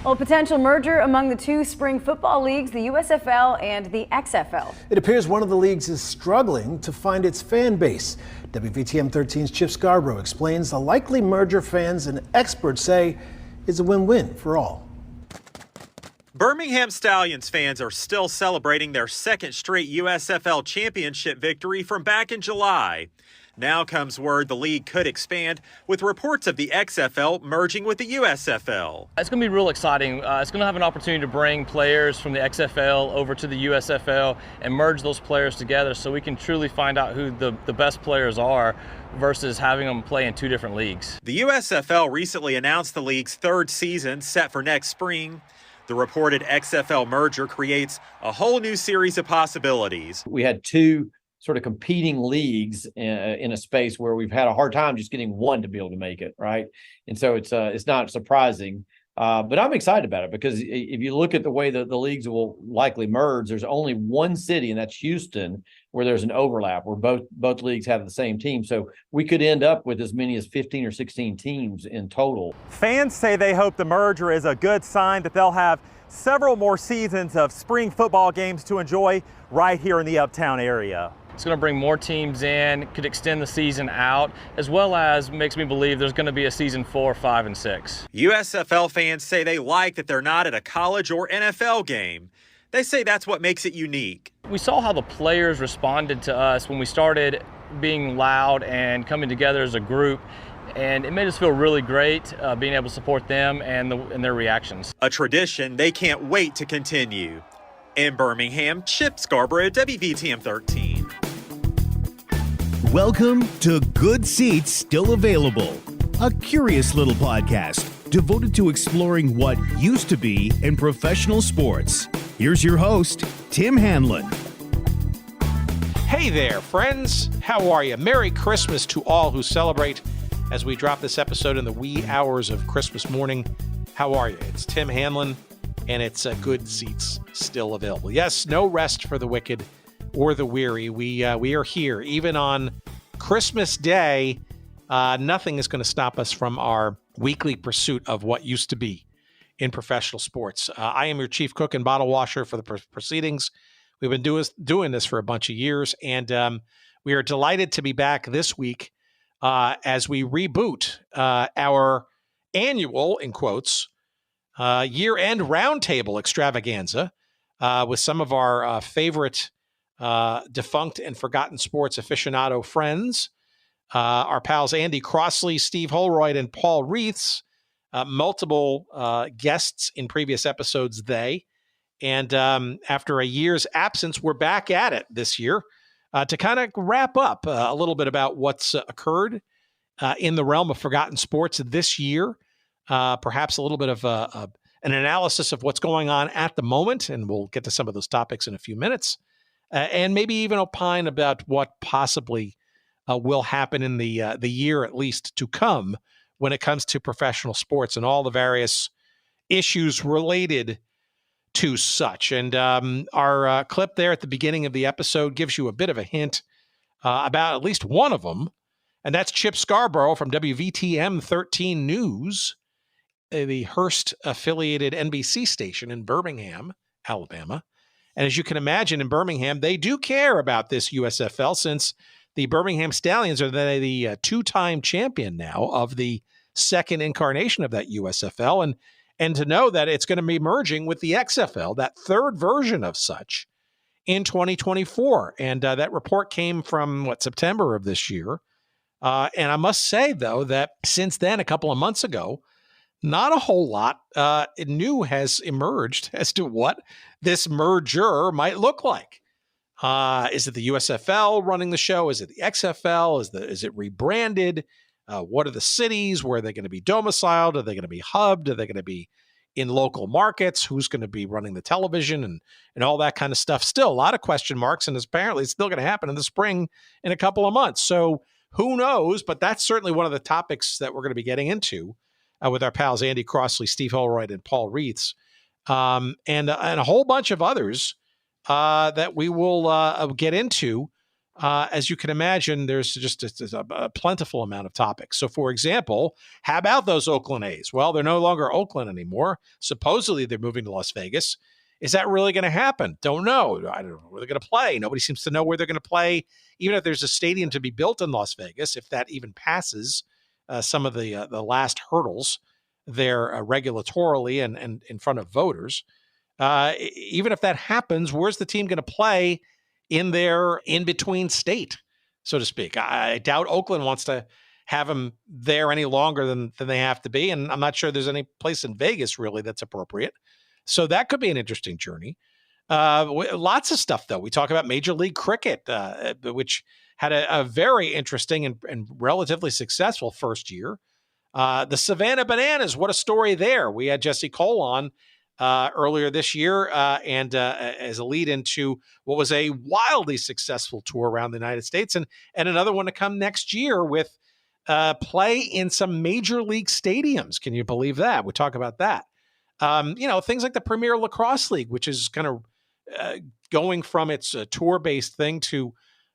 Well, potential merger among the two spring football leagues, the USFL and the XFL. It appears one of the leagues is struggling to find its fan base. WVTM 13's Chip Scarborough explains the likely merger fans and experts say is a win-win for all. Birmingham Stallions fans are still celebrating their second straight USFL championship victory from back in July. Now comes word the league could expand, with reports of the XFL merging with the USFL. It's going to be real exciting. It's going to have an opportunity to bring players from the XFL over to the USFL and merge those players together so we can truly find out who the best players are versus having them play in two different leagues. The USFL recently announced the league's third season set for next spring. The reported XFL merger creates a whole new series of possibilities. We had two sort of competing leagues in a space where we've had a hard time just getting one to be able to make it, right? And so it's not surprising, but I'm excited about it because if you look at the way that the leagues will likely merge, there's only one city, and that's Houston, where there's an overlap where both leagues have the same team. So we could end up with as many as 15 or 16 teams in total. Fans say they hope the merger is a good sign that they'll have several more seasons of spring football games to enjoy right here in the Uptown area. It's going to bring more teams in, could extend the season out, as well as makes me believe there's going to be a season 4, 5, and 6. USFL fans say they like that they're not at a college or NFL game. They say that's what makes it unique. We saw how the players responded to us when we started being loud and coming together as a group, and it made us feel really great being able to support them and their reactions. A tradition they can't wait to continue. In Birmingham, Chip Scarborough, WVTM 13. Welcome to Good Seats Still Available, a curious little podcast devoted to exploring what used to be in professional sports. Here's your host, Tim Hanlon. Hey there, friends. How are you? Merry Christmas to all who celebrate as we drop this episode in the wee hours of Christmas morning. How are you? It's Tim Hanlon, and it's Good Seats Still Available. Yes, no rest for the wicked or the weary. We are here. Even on Christmas Day, nothing is going to stop us from our weekly pursuit of what used to be in professional sports. I am your chief cook and bottle washer for the proceedings. We've been doing this for a bunch of years, and we are delighted to be back this week as we reboot our annual, in quotes, year-end roundtable extravaganza with some of our favorite defunct and forgotten sports aficionado friends, our pals Andy Crossley, Steve Holroyd, and Paul Reeths, multiple guests in previous episodes, and after a year's absence, we're back at it this year to kind of wrap up a little bit about what's occurred in the realm of forgotten sports this year, perhaps a little bit of an analysis of what's going on at the moment, and we'll get to some of those topics in a few minutes. And maybe even opine about what possibly will happen in the year at least to come when it comes to professional sports and all the various issues related to such. And our clip there at the beginning of the episode gives you a bit of a hint about at least one of them, and that's Chip Scarborough from WVTM 13 News, the Hearst-affiliated NBC station in Birmingham, Alabama. And as you can imagine, in Birmingham, they do care about this USFL since the Birmingham Stallions are the two-time champion now of the second incarnation of that USFL. And to know that it's going to be merging with the XFL, that third version of such, in 2024. And that report came from, September of this year. And I must say, though, that since then, a couple of months ago, not a whole lot new has emerged as to what this merger might look like. Is it the USFL running the show? Is it the XFL? Is it rebranded? What are the cities? Where are they going to be domiciled? Are they going to be hubbed? Are they going to be in local markets? Who's going to be running the television and all that kind of stuff? Still a lot of question marks, and apparently it's still going to happen in the spring in a couple of months. So who knows? But that's certainly one of the topics that we're going to be getting into with our pals Andy Crossley, Steve Holroyd, and Paul Reeths, and a whole bunch of others that we will get into as you can imagine, there's just a plentiful amount of topics. So, for example, how about those Oakland A's? Well, they're no longer Oakland anymore. Supposedly, they're moving to Las Vegas. Is that really going to happen? Don't know. I don't know where they're going to play. Nobody seems to know where they're going to play, even if there's a stadium to be built in Las Vegas, if that even passes some of the last hurdles there regulatorily and in front of voters. Even if that happens, where's the team going to play in their in-between state, so to speak? I doubt Oakland wants to have them there any longer than they have to be, and I'm not sure there's any place in Vegas really that's appropriate. So that could be an interesting journey. Lots of stuff, though. We talk about Major League Cricket, which had a very interesting and relatively successful first year. The Savannah Bananas, what a story there. We had Jesse Cole on earlier this year and as a lead into what was a wildly successful tour around the United States, and another one to come next year with play in some major league stadiums. Can you believe that? We talk about that. Things like the Premier Lacrosse League, which is kind of going from its tour-based thing to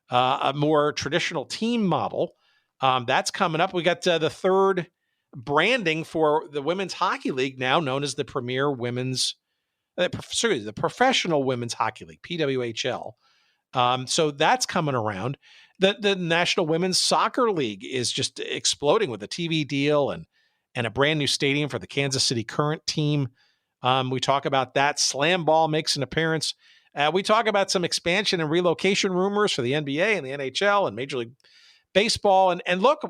a more traditional team model. That's coming up. We got the third branding for the Women's Hockey League, now known as the Premier Women's, the Professional Women's Hockey League, PWHL. So that's coming around. The National Women's Soccer League is just exploding with a TV deal and a brand new stadium for the Kansas City Current team. We talk about that. Slam ball makes an appearance. We talk about some expansion and relocation rumors for the NBA and the NHL and Major League Baseball. And look,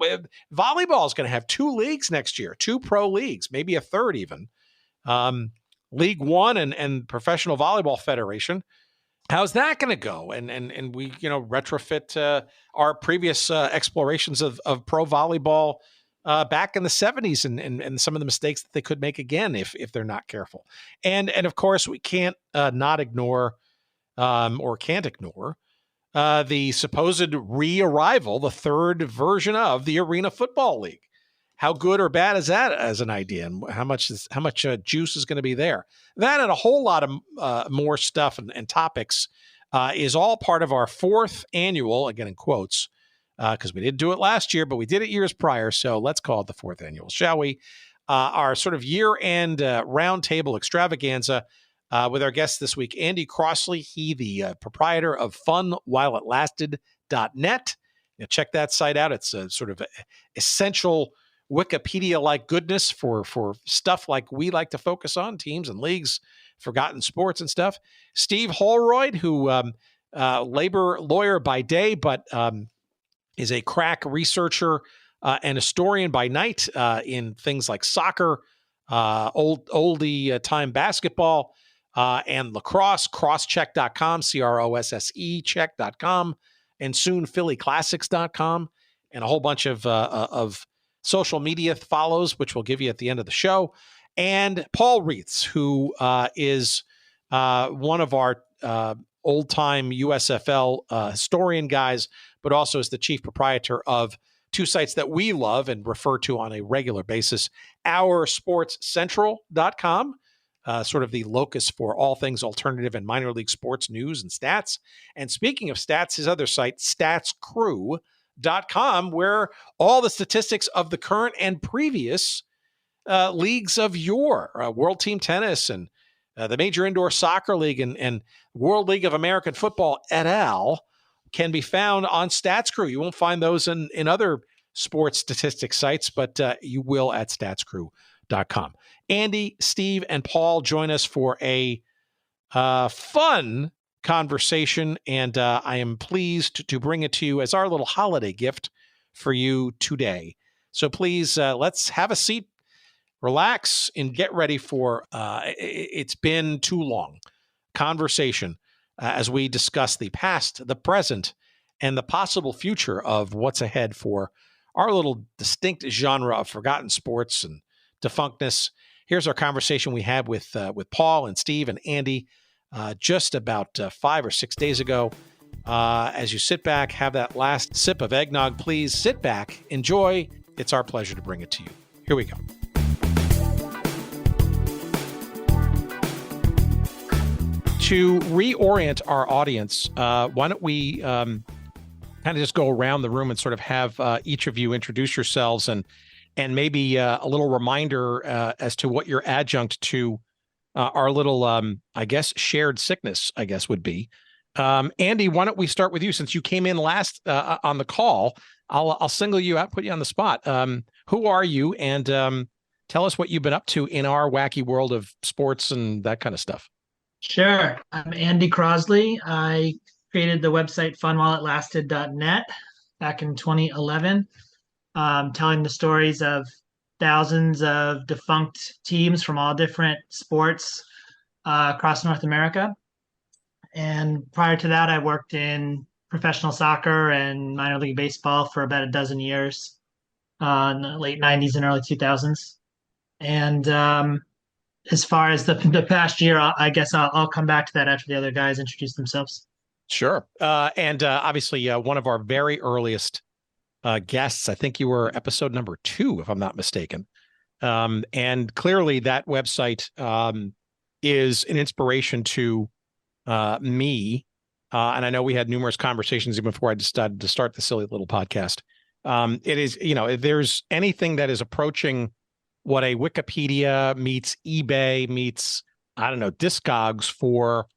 volleyball is going to have 2 leagues next year, 2 pro leagues, maybe a third even. League One and Professional Volleyball Federation. How's that going to go? And we, retrofit our previous explorations of pro volleyball back in the 70s and some of the mistakes that they could make again if they're not careful. And of course, we can't not ignore or can't ignore the supposed re-arrival, the third version of the Arena Football League. How good or bad is that as an idea, and how much juice is going to be there? That and a whole lot of more stuff and topics is all part of our 4th annual, again in quotes, because we didn't do it last year, but we did it years prior. So let's call it the 4th annual, shall we? Our sort of year-end roundtable extravaganza with our guest this week, Andy Crossley. He, the proprietor of funwhileitlasted.net. Check that site out. It's a sort of essential Wikipedia-like goodness for stuff like we like to focus on, teams and leagues, forgotten sports and stuff. Steve Holroyd, who labor lawyer by day, but is a crack researcher and historian by night in things like soccer, oldie time basketball, and lacrosse, crosscheck.com, CROSSE check.com, and soon phillyclassics.com, and a whole bunch of social media follows, which we'll give you at the end of the show. And Paul Reeths, who is one of our old-time USFL historian guys, but also is the chief proprietor of 2 sites that we love and refer to on a regular basis, OurSportsCentral.com, sort of the locus for all things alternative and minor league sports news and stats. And speaking of stats, his other site, StatsCrew.com, where all the statistics of the current and previous leagues of yore, World Team Tennis and the Major Indoor Soccer League and World League of American Football et al. Can be found on StatsCrew. You won't find those in other sports statistics sites, but you will at StatsCrew.com. Andy, Steve, and Paul join us for a fun conversation, and I am pleased to bring it to you as our little holiday gift for you today. So please, let's have a seat, relax, and get ready for it's been too long conversation as we discuss the past, the present, and the possible future of what's ahead for our little distinct genre of forgotten sports and defunctness. Here's our conversation we had with Paul and Steve and Andy just about 5 or 6 days ago. As you sit back, have that last sip of eggnog, please sit back, enjoy. It's our pleasure to bring it to you. Here we go. To reorient our audience, why don't we kind of just go around the room and sort of have each of you introduce yourselves and maybe a little reminder as to what your adjunct to our little, I guess, shared sickness, I guess, would be. Andy, why don't we start with you since you came in last on the call? I'll single you out, put you on the spot. Who are you? And tell us what you've been up to in our wacky world of sports and that kind of stuff. Sure. I'm Andy Crossley. I created the website funwhileitlasted.net back in 2011, telling the stories of thousands of defunct teams from all different sports across North America. And prior to that, I worked in professional soccer and minor league baseball for about a dozen years in the late 90s and early 2000s. And as far as the past year, I guess I'll come back to that after the other guys introduce themselves. Sure. And obviously, one of our very earliest guests, I think you were episode number 2, if I'm not mistaken. And clearly that website is an inspiration to me. And I know we had numerous conversations even before I decided to start the silly little podcast. It is, if there's anything that is approaching what a Wikipedia meets eBay meets, I don't know, Discogs for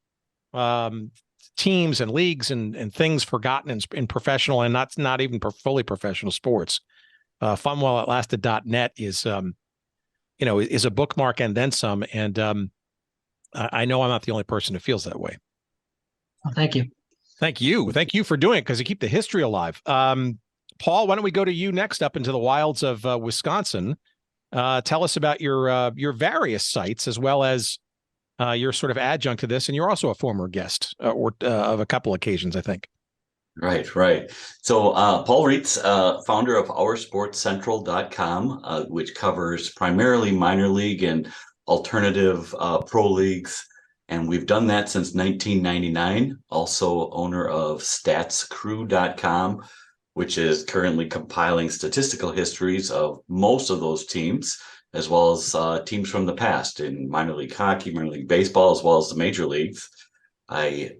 teams and leagues and things forgotten in professional and not even fully professional sports. Funwhileitlasted.net is, is a bookmark and then some. And I know I'm not the only person who feels that way. Well, thank you. Thank you. Thank you for doing it because you keep the history alive. Paul, why don't we go to you next up into the wilds of Wisconsin? Tell us about your various sites as well as your sort of adjunct to this. And you're also a former guest of a couple occasions, I think. Right. So Paul Reeths, founder of OurSportsCentral.com, which covers primarily minor league and alternative pro leagues. And we've done that since 1999. Also owner of StatsCrew.com, which is currently compiling statistical histories of most of those teams, as well as teams from the past in minor league hockey, minor league baseball, as well as the major leagues. I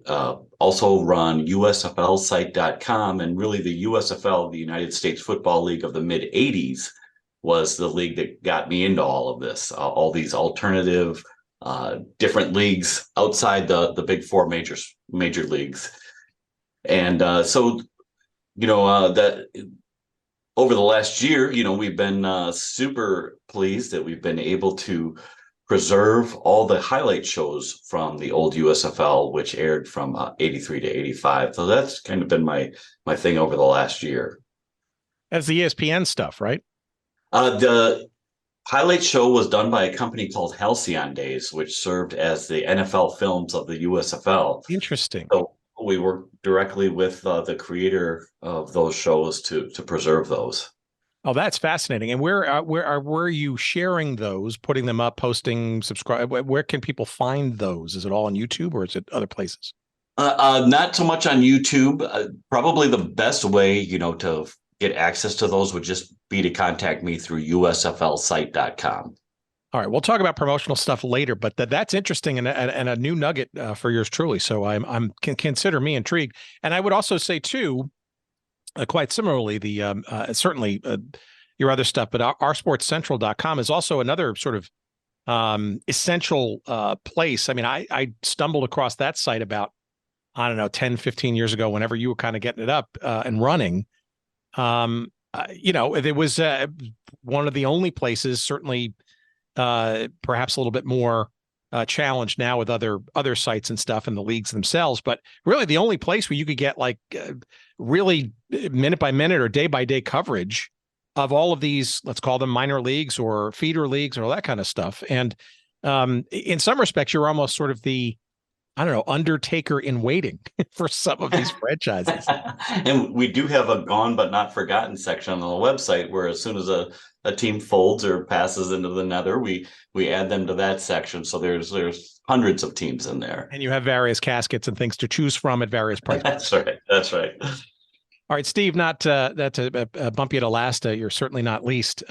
also run USFLsite.com, and really the USFL, the United States Football League of the mid-'80s, was the league that got me into all of this, all these alternative different leagues outside the big four major leagues. And so, that over the last year, we've been super pleased that we've been able to preserve all the highlight shows from the old USFL, which aired from 83 to 85. So that's kind of been my thing over the last year. That's the ESPN stuff, right? The highlight show was done by a company called Halcyon Days, which served as the NFL films of the USFL. Interesting. So we worked directly with the creator of those shows to preserve those. Oh, that's fascinating. And where are you sharing those, putting them up, posting, subscribe? Where can people find those? Is it all on YouTube or is it other places? Not so much on YouTube. Probably the best way, to get access to those would just be to contact me through USFLsite.com. All right, we'll talk about promotional stuff later, but that's interesting and a new nugget for yours truly. So I'm consider me intrigued. And I would also say too, quite similarly, the certainly your other stuff, but oursportscentral.com is also another sort of essential place. I mean, I stumbled across that site about, 10, 15 years ago, whenever you were kind of getting it up and running. It was one of the only places, certainly perhaps a little bit more challenged now with other sites and stuff and the leagues themselves, but really the only place where you could get really minute by minute or day by day coverage of all of these, let's call them minor leagues or feeder leagues or all that kind of stuff. And in some respects, you're almost sort of the, undertaker in waiting for some of these franchises. And we do have a gone but not forgotten section on the website where as soon as a team folds or passes into the nether, we add them to that section. So there's hundreds of teams in there. And you have various caskets and things to choose from at various price points. That's right. All right, Steve, not to bump you to last, you're certainly not least.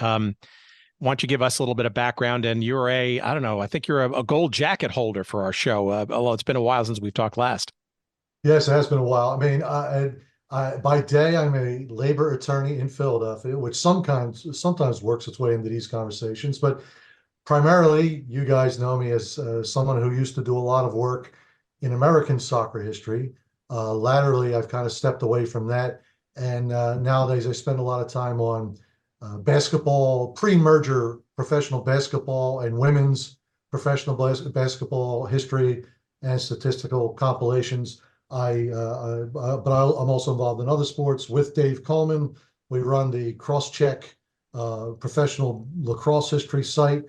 Why don't you give us a little bit of background? And you're I think you're a gold jacket holder for our show, although it's been a while since we've talked last. Yes, it has been a while. I mean, By day, I'm a labor attorney in Philadelphia, which sometimes works its way into these conversations. But primarily, you guys know me as someone who used to do a lot of work in American soccer history. Latterly, I've kind of stepped away from that. And nowadays, I spend a lot of time on basketball, pre-merger professional basketball and women's professional basketball history and statistical compilations. But I'm also involved in other sports with Dave Coleman. We run the Crossecheck professional lacrosse history site.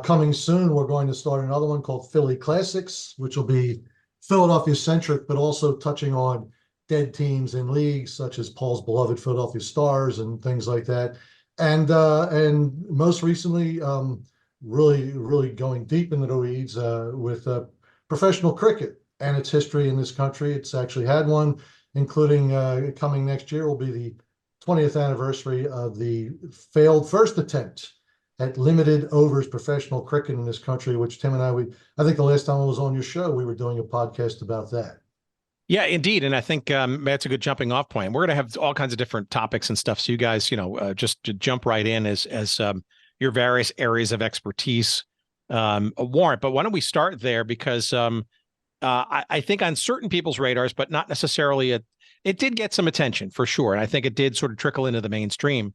Coming soon, we're going to start another one called Philly Classics, which will be Philadelphia-centric, but also touching on dead teams in leagues such as Paul's beloved Philadelphia Stars and things like that. And most recently, really going deep into the weeds with professional cricket and its history in this country. It's actually had one, including coming next year will be the 20th anniversary of the failed first attempt at limited overs professional cricket in this country, which Tim and I think the last time I was on your show, we were doing a podcast about that. Yeah, indeed. And I think that's a good jumping off point. We're going to have all kinds of different topics and stuff. So you guys, just to jump right in as your various areas of expertise warrant. But why don't we start there? Because I think on certain people's radars, but not necessarily, it did get some attention for sure. And I think it did sort of trickle into the mainstream.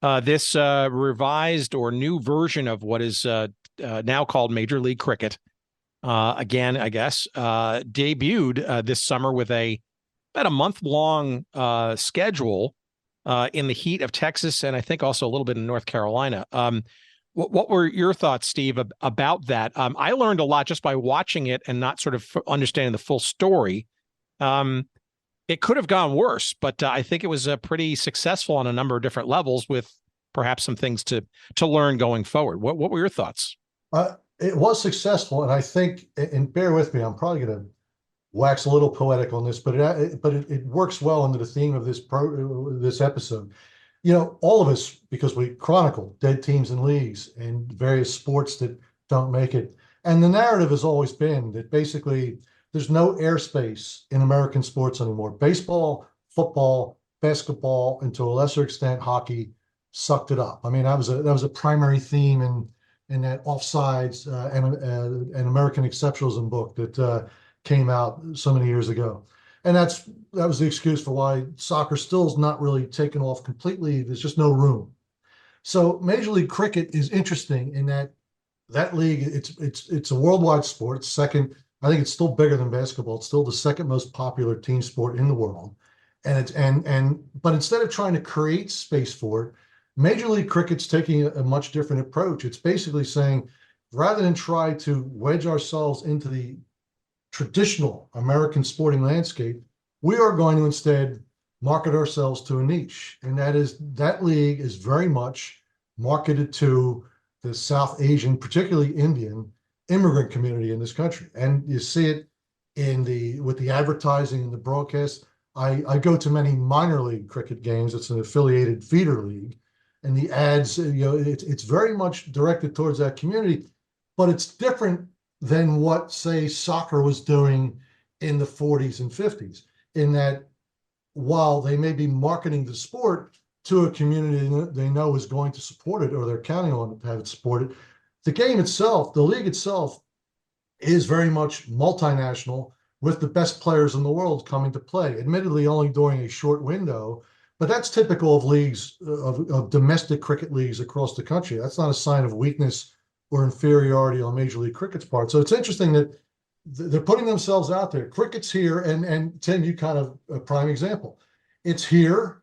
This revised or new version of what is now called Major League Cricket, again, I guess, debuted this summer with about a month-long schedule in the heat of Texas and I think also a little bit in North Carolina. What were your thoughts, Steve, about that? I learned a lot just by watching it and not sort of understanding the full story. It could have gone worse, but I think it was pretty successful on a number of different levels with perhaps some things to learn going forward. What were your thoughts? It was successful, and I think, and bear with me, I'm probably going to wax a little poetic on this, but it works well into the theme of this episode. All of us, because we chronicle dead teams and leagues and various sports that don't make it. And the narrative has always been that basically there's no airspace in American sports anymore. Baseball, football, basketball, and to a lesser extent, hockey sucked it up. I mean, that was a primary theme in that Offsides and American Exceptionalism book that came out so many years ago. And that was the excuse for why soccer still is not really taken off completely. There's just no room. So Major League Cricket is interesting in that league. It's a worldwide sport. It's second. I think it's still bigger than basketball. It's still the second most popular team sport in the world. But instead of trying to create space for it, Major League Cricket's taking a much different approach. It's basically saying, rather than try to wedge ourselves into the traditional American sporting landscape, we are going to instead market ourselves to a niche. And that league is very much marketed to the South Asian, particularly Indian, immigrant community in this country. And you see it with the advertising and the broadcast. I go to many minor league cricket games. It's an affiliated feeder league. And the ads, it's very much directed towards that community, but it's different than what, say, soccer was doing in the 40s and 50s, in that while they may be marketing the sport to a community they know is going to support it, or they're counting on it to have it supported, the game itself, the league itself, is very much multinational, with the best players in the world coming to play, admittedly only during a short window. But that's typical of leagues, of domestic cricket leagues across the country. That's not a sign of weakness or inferiority on Major League Cricket's part. So it's interesting that they're putting themselves out there. Cricket's here, and Tim, you kind of a prime example. It's here.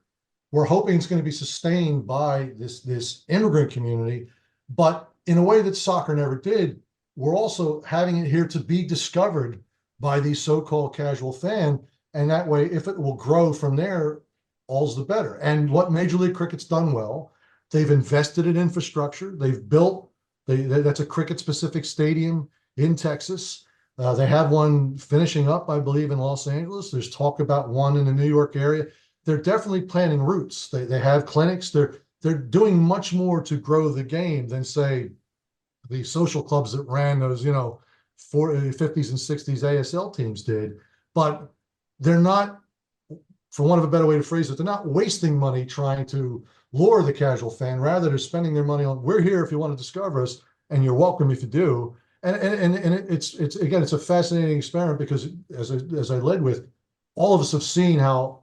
We're hoping it's going to be sustained by this immigrant community, but in a way that soccer never did. We're also having it here to be discovered by the so-called casual fan, and that way, if it will grow from there, all's the better. And what Major League Cricket's done well, they've invested in infrastructure. They've built, that's a cricket-specific stadium in Texas. They have one finishing up, I believe, in Los Angeles. There's talk about one in the New York area. They're definitely planting roots. They have clinics. They're doing much more to grow the game than, say, the social clubs that ran those, 40s and 60s ASL teams did. But they're not for want of a better way to phrase it, they're not wasting money trying to lure the casual fan. Rather, they're spending their money on, we're here if you want to discover us, and you're welcome if you do. And it's again, it's a fascinating experiment because as I led with, all of us have seen how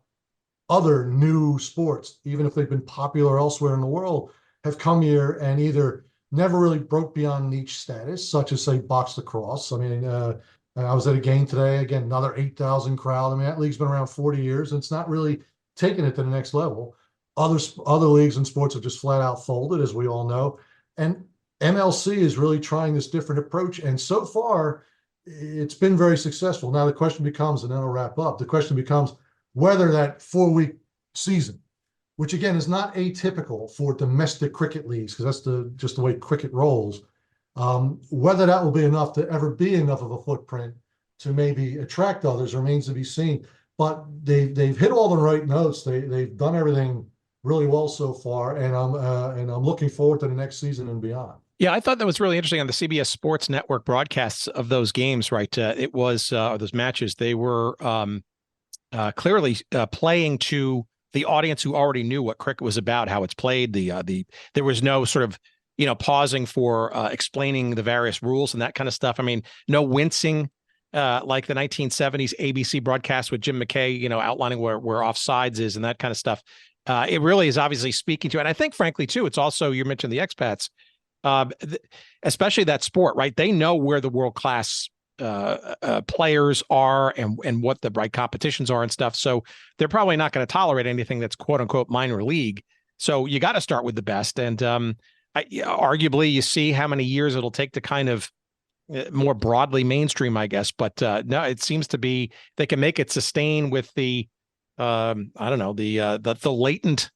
other new sports, even if they've been popular elsewhere in the world, have come here and either never really broke beyond niche status, such as say box lacrosse. I mean, I was at a game today, again, another 8,000 crowd. I mean, that league's been around 40 years and it's not really taking it to the next level. Other leagues and sports have just flat out folded, as we all know. And MLC is really trying this different approach. And so far, it's been very successful. Now the question becomes, and then I'll wrap up, the question becomes whether that 4-week season, which again is not atypical for domestic cricket leagues, because that's just the way cricket rolls, whether that will be enough to ever be enough of a footprint to maybe attract others remains to be seen. But they've hit all the right notes. They've done everything really well so far, and I'm looking forward to the next season and beyond. Yeah, I thought that was really interesting on the CBS Sports Network broadcasts of those games, right? It was those matches. They were clearly playing to the audience who already knew what cricket was about, how it's played. There was no sort of, pausing for explaining the various rules and that kind of stuff. I mean, no wincing like the 1970s ABC broadcast with Jim McKay, outlining where offsides is and that kind of stuff. It really is obviously speaking to it. And I think, frankly, too, it's also, you mentioned the expats, especially that sport, right? They know where the world-class players are and what the right competitions are and stuff. So they're probably not going to tolerate anything that's quote unquote minor league. So you got to start with the best. And arguably you see how many years it'll take to kind of more broadly mainstream, I guess. But no, it seems to be they can make it sustain with the the latent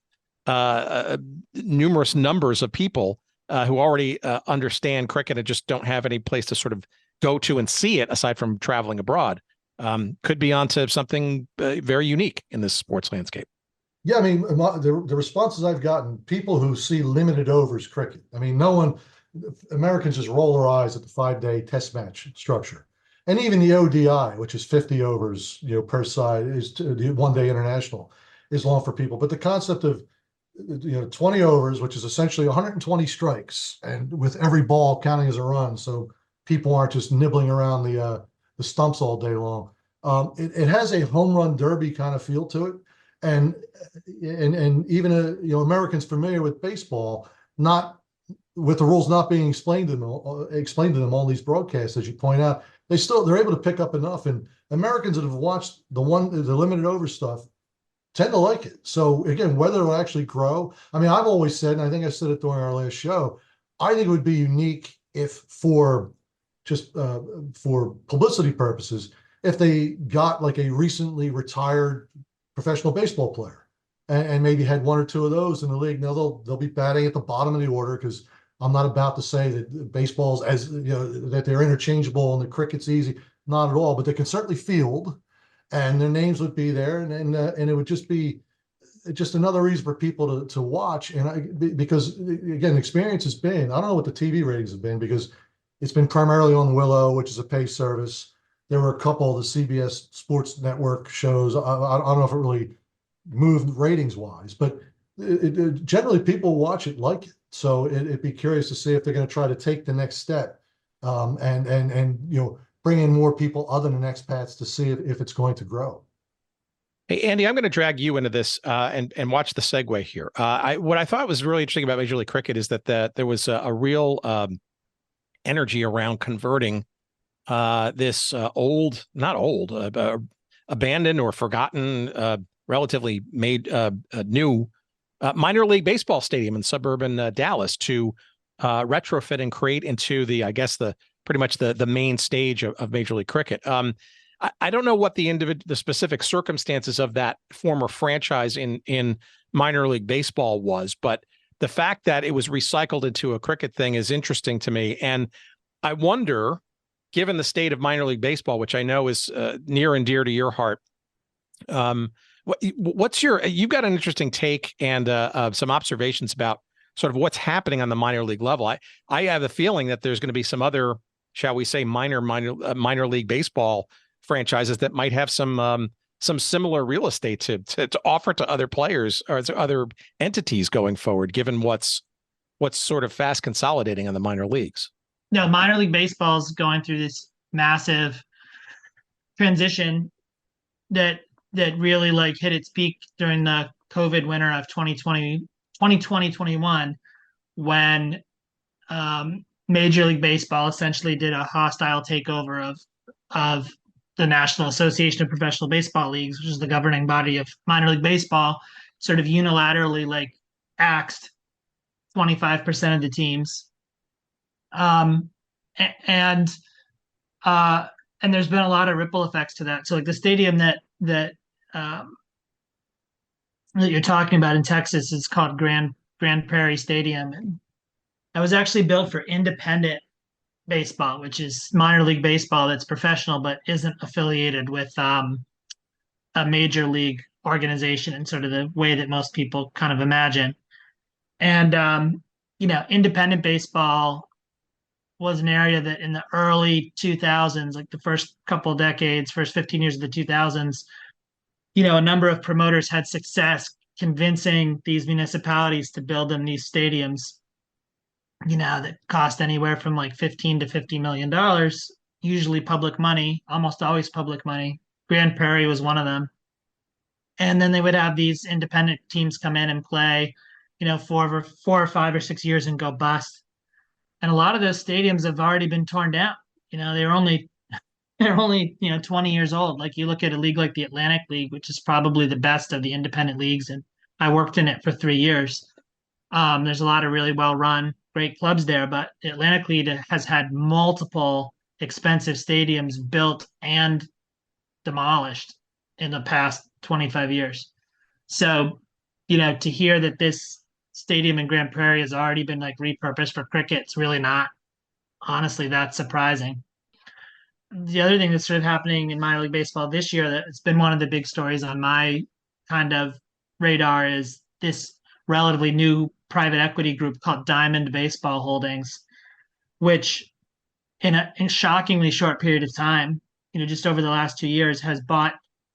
numerous numbers of people who already understand cricket and just don't have any place to sort of go to and see it aside from traveling abroad. Could be onto something very unique in this sports landscape. Yeah, I mean, the responses I've gotten, people who see limited overs cricket. I mean, Americans just roll their eyes at the 5-day test match structure. And even the ODI, which is 50 overs, per side, is the 1-day international, is long for people. But the concept of 20 overs, which is essentially 120 strikes, and with every ball counting as a run, so people aren't just nibbling around the stumps all day long. It has a home run derby kind of feel to it, and even Americans familiar with baseball, not with the rules not being explained to them all these broadcasts, as you point out, they're able to pick up enough. And Americans that have watched the limited over stuff tend to like it. So again, whether it'll actually grow, I mean, I've always said, and I think I said it during our last show, I think it would be unique if for publicity purposes, if they got like a recently retired professional baseball player and maybe had one or two of those in the league. Now they'll be batting at the bottom of the order, because I'm not about to say that baseball's that they're interchangeable and the cricket's easy. Not at all, but they can certainly field, and their names would be there, and it would just be another reason for people to watch. And because again, experience has been, I don't know what the TV ratings have been, because it's been primarily on Willow, which is a pay service. There were a couple of the CBS Sports Network shows. I don't know if it really moved ratings wise, but generally people watch it like it. So it'd be curious to see if they're going to try to take the next step and bring in more people other than expats to see if it's going to grow. Hey, Andy, I'm going to drag you into this and watch the segue here. What I thought was really interesting about Major League Cricket is that there was a real energy around converting this abandoned or forgotten, relatively made new minor league baseball stadium in suburban Dallas to retrofit and create into pretty much the main stage of Major League Cricket. I don't know what the specific circumstances of that former franchise in minor league baseball was, but the fact that it was recycled into a cricket thing is interesting to me. And I wonder, given the state of minor league baseball, which I know is near and dear to your heart, you've got an interesting take and some observations about sort of what's happening on the minor league level. I have a feeling that there's going to be some other, shall we say, minor league baseball franchises that might have some some similar real estate to offer to other players or to other entities going forward, given what's sort of fast consolidating on the minor leagues. No, minor league baseball is going through this massive transition that really like hit its peak during the COVID winter of 2020-21, when Major League Baseball essentially did a hostile takeover of the National Association of Professional Baseball Leagues, which is the governing body of minor league baseball, sort of unilaterally like axed 25% of the teams. And there's been a lot of ripple effects to that. So like the stadium that you're talking about in Texas is called Grand Prairie Stadium, and that was actually built for independent baseball, which is minor league baseball that's professional but isn't affiliated with a major league organization in sort of the way that most people kind of imagine. And independent baseball was an area that in the early 2000s, like the first couple of decades, first 15 years of the 2000s, a number of promoters had success convincing these municipalities to build them these stadiums, that cost anywhere from like $15 to $50 million, usually public money, almost always public money. Grand Prairie was one of them. And then they would have these independent teams come in and play, 4 or 5 or 6 years and go bust. And a lot of those stadiums have already been torn down. They're only 20 years old. Like you look at a league like the Atlantic League, which is probably the best of the independent leagues, and I worked in it for 3 years. There's a lot of really well-run, great clubs there, but the Atlantic League has had multiple expensive stadiums built and demolished in the past 25 years. So, to hear that this stadium in Grand Prairie has already been like repurposed for cricket, it's really not, honestly, that surprising. The other thing that's sort of happening in minor league baseball this year, that it's been one of the big stories on my kind of radar, is this relatively new private equity group called Diamond Baseball Holdings, which in a shockingly short period of time, just over the last 2 years, has bought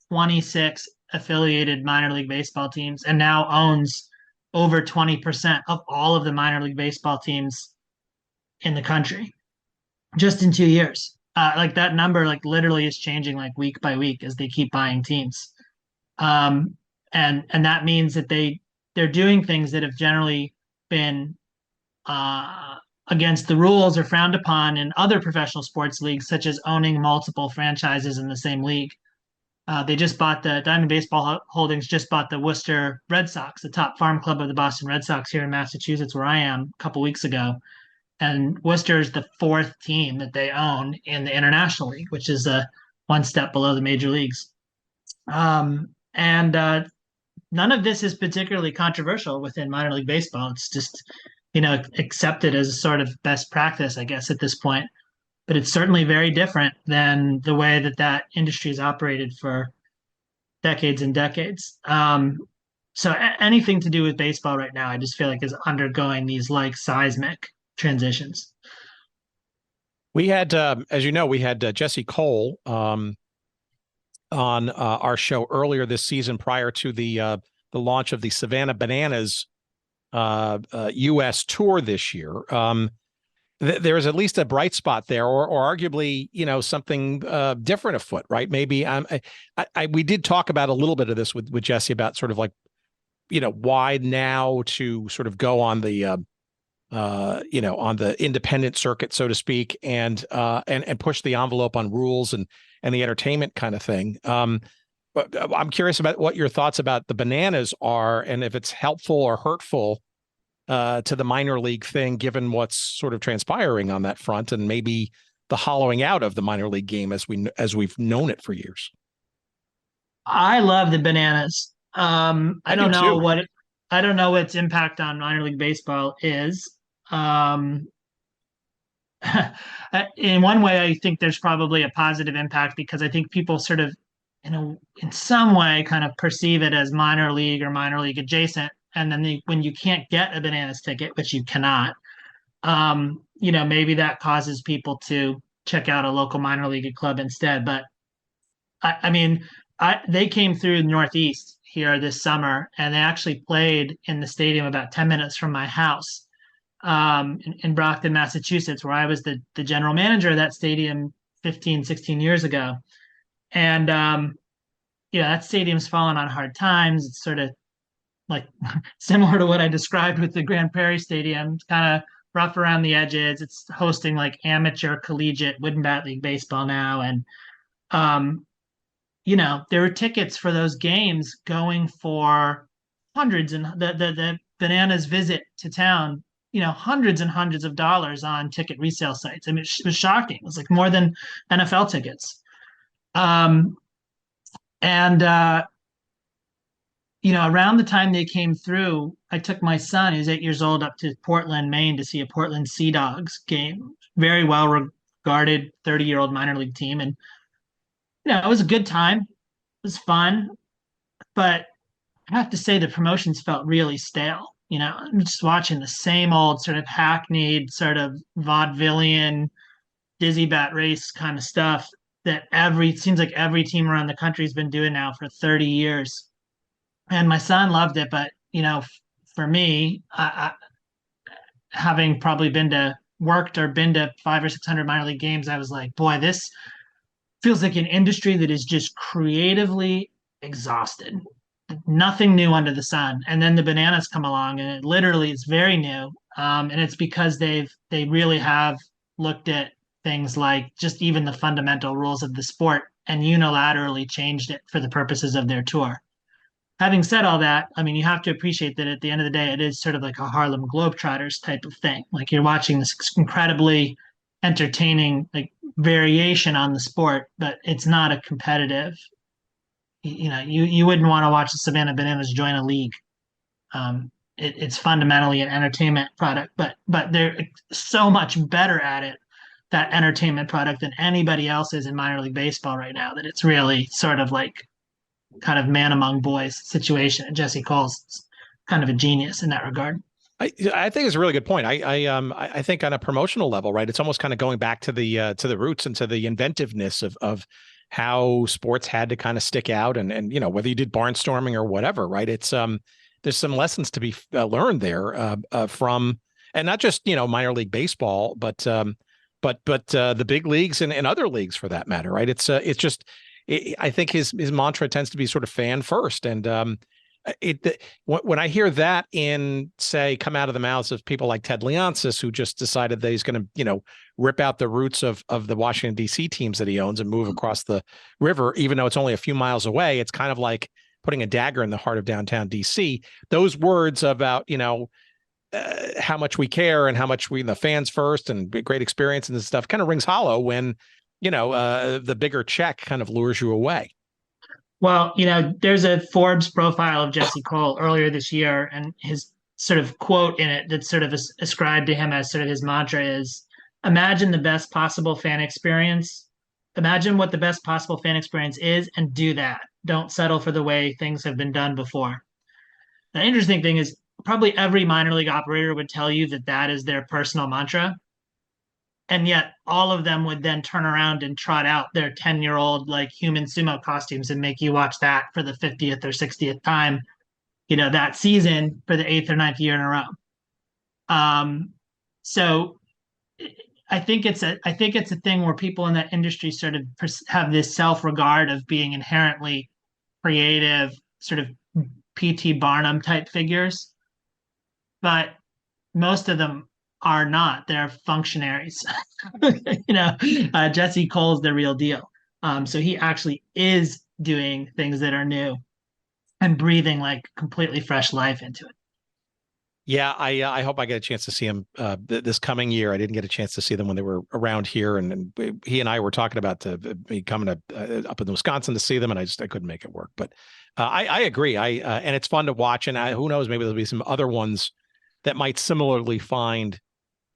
26 affiliated minor league baseball teams and now owns over 20% of all of the minor league baseball teams in the country, just in 2 years. Like that number, like literally is changing like week by week as they keep buying teams. And that means that they're doing things that have generally been against the rules or frowned upon in other professional sports leagues, such as owning multiple franchises in the same league. They just bought the Diamond Baseball Holdings just bought the Worcester Red Sox, the top farm club of the Boston Red Sox here in Massachusetts, where I am, a couple weeks ago. And Worcester is the 4th team that they own in the International League, which is one step below the major leagues. And none of this is particularly controversial within minor league baseball. It's just, accepted as a sort of best practice, I guess, at this point. But it's certainly very different than the way that industry has operated for decades and decades. So anything to do with baseball right now, I just feel like is undergoing these like seismic transitions. We had, as you know, we had Jesse Cole on our show earlier this season, prior to the launch of the Savannah Bananas U.S. tour this year. There is at least a bright spot there, or arguably, something different afoot, right? Maybe we did talk about a little bit of this with Jesse about sort of like, why now to sort of go on the on the independent circuit, so to speak, and push the envelope on rules and the entertainment kind of thing. But I'm curious about what your thoughts about the Bananas are, and if it's helpful or hurtful to the minor league thing, given what's sort of transpiring on that front, and maybe the hollowing out of the minor league game as we've known it for years. I love the Bananas. I don't know too. I don't know what its impact on minor league baseball is. In one way, I think there's probably a positive impact, because I think people sort of, in some way, kind of perceive it as minor league or minor league adjacent. And then when you can't get a Bananas ticket, which you cannot, maybe that causes people to check out a local minor league club instead. But I mean, they came through the Northeast here this summer, and they actually played in the stadium about 10 minutes from my house, in Brockton, Massachusetts, where I was the general manager of that stadium 15, 16 years ago. And that stadium's fallen on hard times. It's sort of like similar to what I described with the Grand Prairie Stadium. It's kind of rough around the edges. It's hosting like amateur, collegiate, wooden bat league baseball now. And there were tickets for those games going for hundreds, and the Bananas visit to town, hundreds and hundreds of dollars on ticket resale sites. I mean, it was shocking. It was like more than NFL tickets. Around the time they came through, I took my son, who's 8 years old, up to Portland, Maine to see a Portland Sea Dogs game. Very well regarded 30-year-old minor league team. And, it was a good time. It was fun. But I have to say the promotions felt really stale. I'm just watching the same old sort of hackneyed, sort of vaudevillian, dizzy bat race kind of stuff that seems like every team around the country has been doing now for 30 years. And my son loved it, but for me, having probably been to 500 or 600 minor league games, I was like, boy, this feels like an industry that is just creatively exhausted. Nothing new under the sun. And then the Bananas come along, and it literally is very new. And it's because they really have looked at things like just even the fundamental rules of the sport and unilaterally changed it for the purposes of their tour. Having said all that, I mean, you have to appreciate that at the end of the day, it is sort of like a Harlem Globetrotters type of thing. Like, you're watching this incredibly entertaining variation on the sport, but it's not a competitive. You wouldn't want to watch the Savannah Bananas join a league. It's fundamentally an entertainment product, but they're so much better at it, that entertainment product, than anybody else is in minor league baseball right now, that it's really sort of like kind of man among boys situation. And Jesse Cole's kind of a genius in that regard. I think it's a really good point. I think on a promotional level, right, it's almost kind of going back to the roots and to the inventiveness of how sports had to kind of stick out, and whether you did barnstorming or whatever, right? It's there's some lessons to be learned there from, and not just minor league baseball, but the big leagues and other leagues for that matter, right? It's just I think his mantra tends to be sort of fan first, and when I hear that come out of the mouths of people like Ted Leonsis, who just decided that he's going to, rip out the roots of the Washington, D.C. teams that he owns and move across the river, even though it's only a few miles away, it's kind of like putting a dagger in the heart of downtown D.C. Those words about, how much we care and how much the fans first and great experience and this stuff kind of rings hollow when, the bigger check kind of lures you away. Well, there's a Forbes profile of Jesse Cole earlier this year, and his sort of quote in it that's sort of ascribed to him as sort of his mantra is, imagine the best possible fan experience. Imagine what the best possible fan experience is and do that. Don't settle for the way things have been done before. The interesting thing is probably every minor league operator would tell you that is their personal mantra. And yet all of them would then turn around and trot out their 10-year-old human sumo costumes and make you watch that for the 50th or 60th time, that season for the 8th or 9th year in a row. So I think it's a thing where people in that industry sort of have this self-regard of being inherently creative, sort of P.T. Barnum type figures, but most of them are not. They're functionaries. Jesse Cole's the real deal. So he actually is doing things that are new and breathing completely fresh life into it. Yeah, I hope I get a chance to see him this coming year. I didn't get a chance to see them when they were around here, and he and I were talking about me coming up in Wisconsin to see them, and I couldn't make it work. But I agree. And it's fun to watch, and who knows, maybe there'll be some other ones that might similarly find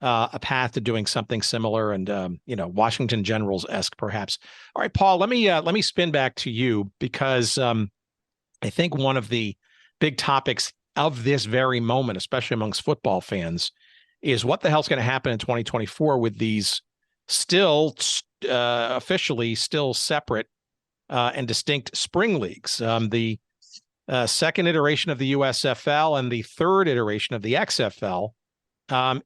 a path to doing something similar, and Washington Generals-esque perhaps. All right, Paul, let me spin back to you, because I think one of the big topics of this very moment, especially amongst football fans, is what the hell's going to happen in 2024 with these still officially still separate and distinct spring leagues. The second iteration of the USFL and the third iteration of the XFL.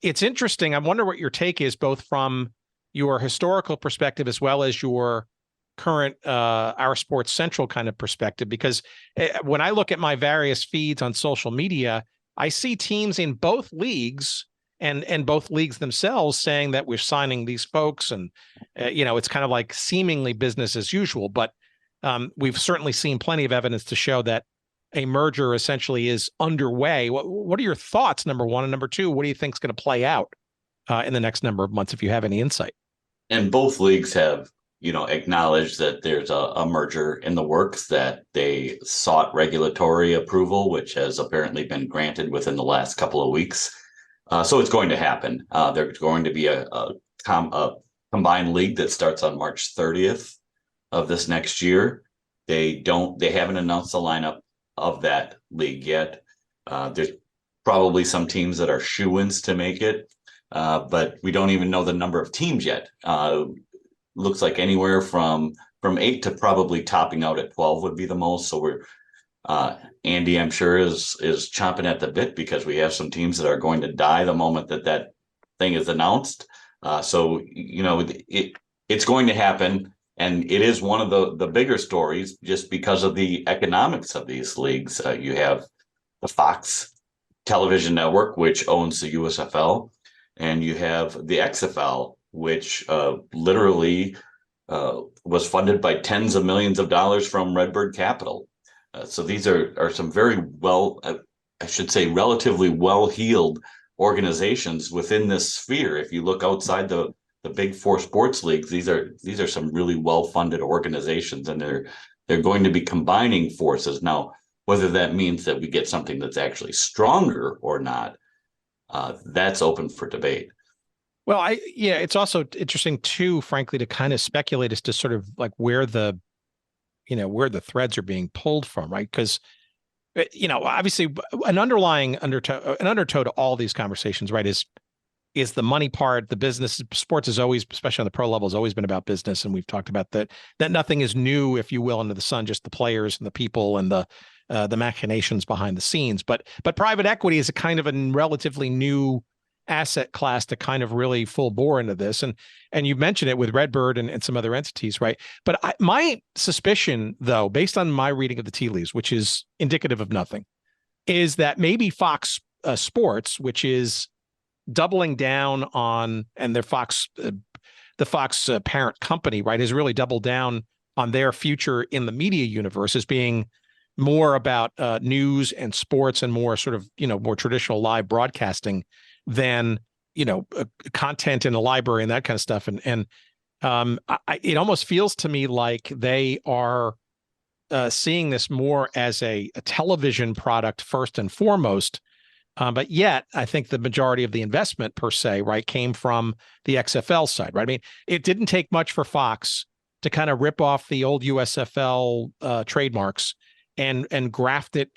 It's interesting. I wonder what your take is, both from your historical perspective as well as your current Our Sports Central kind of perspective, because when I look at my various feeds on social media, I see teams in both leagues and both leagues themselves saying that we're signing these folks, and it's kind of like seemingly business as usual. But we've certainly seen plenty of evidence to show that a merger essentially is underway. What are your thoughts, number one? And number two, what do you think is going to play out in the next number of months, if you have any insight? And both leagues have, acknowledged that there's a merger in the works, that they sought regulatory approval, which has apparently been granted within the last couple of weeks. So it's going to happen. There's going to be a combined league that starts on March 30th of this next year. They haven't announced the lineup of that league yet. There's probably some teams that are shoo-ins to make it, but we don't even know the number of teams yet. Looks like anywhere from 8 to probably topping out at 12 would be the most. So we're Andy, I'm sure, is chomping at the bit, because we have some teams that are going to die the moment that thing is announced. So it's going to happen. And it is one of the bigger stories, just because of the economics of these leagues. You have the Fox television network, which owns the USFL, and you have the XFL, which literally was funded by tens of millions of dollars from Redbird Capital. So these are some very relatively well-heeled organizations within this sphere. If you look outside the big four sports leagues, these are some really well-funded organizations, and they're going to be combining forces. Now, whether that means that we get something that's actually stronger or not, that's open for debate. Well, it's also interesting too, frankly, to kind of speculate as to sort of like where the threads are being pulled from, right? Because obviously an undertow to all these conversations, right, is the money part. The business, sports is always, especially on the pro level, has always been about business, and we've talked about that nothing is new, if you will, under the sun, just the players and the people and the machinations behind the scenes. But private equity is a kind of a relatively new asset class to kind of really full bore into this. And you mentioned it with Redbird and some other entities, right? But my suspicion, though, based on my reading of the tea leaves, which is indicative of nothing, is that maybe Fox Sports, which is doubling down on, and the Fox parent company, right, has really doubled down on their future in the media universe as being more about news and sports and more sort of, more traditional live broadcasting than, content in the library and that kind of stuff. And it almost feels to me like they are seeing this more as a television product first and foremost. But yet, I think the majority of the investment, per se, right, came from the XFL side, right? I mean, it didn't take much for Fox to kind of rip off the old USFL trademarks and graft it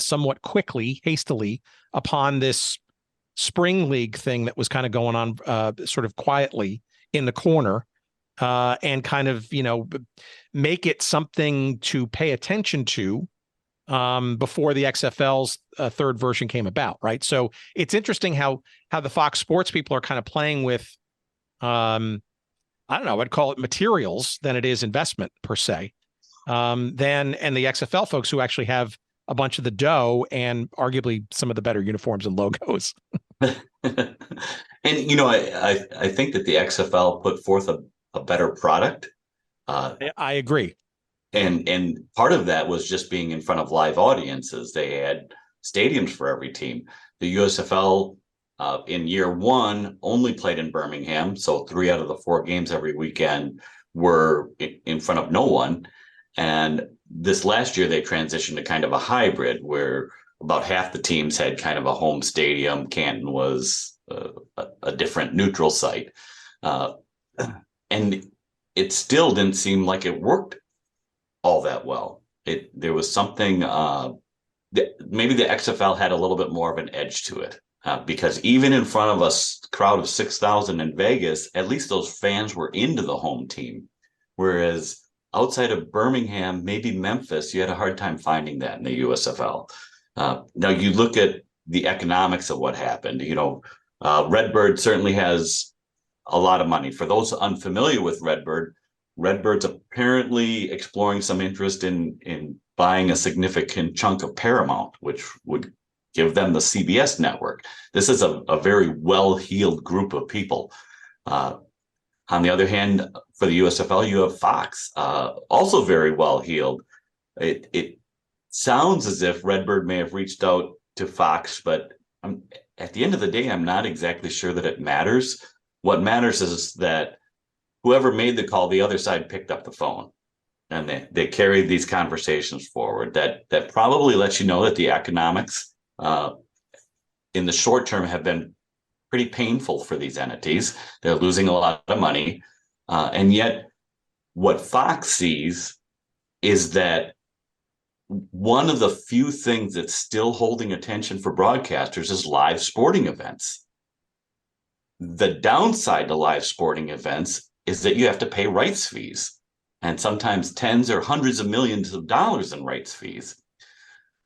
somewhat quickly, hastily, upon this spring league thing that was kind of going on sort of quietly in the corner, and kind of, make it something to pay attention to before the XFL's third version came about, right? So it's interesting how the Fox Sports people are kind of playing with, I don't know, I'd call it materials than it is investment per se. And the XFL folks who actually have a bunch of the dough and arguably some of the better uniforms and logos. And I think that the XFL put forth a better product. I agree. And part of that was just being in front of live audiences. They had stadiums for every team. The USFL in year one only played in Birmingham, so 3 out of the 4 games every weekend were in front of no one. And this last year they transitioned to kind of a hybrid where about half the teams had kind of a home stadium. Canton was a different neutral site. And it still didn't seem like it worked all that well. There was something, maybe the XFL had a little bit more of an edge to it, because even in front of a crowd of 6,000 in Vegas, at least those fans were into the home team. Whereas outside of Birmingham, maybe Memphis, you had a hard time finding that in the USFL. Now you look at the economics of what happened. Redbird certainly has a lot of money. For those unfamiliar with Redbird's apparently exploring some interest in buying a significant chunk of Paramount, which would give them the CBS network. This is a very well-heeled group of people. On the other hand, for the USFL, you have Fox, also very well-heeled. It sounds as if Redbird may have reached out to Fox, but at the end of the day, I'm not exactly sure that it matters. What matters is that whoever made the call, the other side picked up the phone, and they carried these conversations forward. That probably lets you know that the economics in the short term have been pretty painful for these entities. They're losing a lot of money. And yet what Fox sees is that one of the few things that's still holding attention for broadcasters is live sporting events. The downside to live sporting events is that you have to pay rights fees, and sometimes tens or hundreds of millions of dollars in rights fees.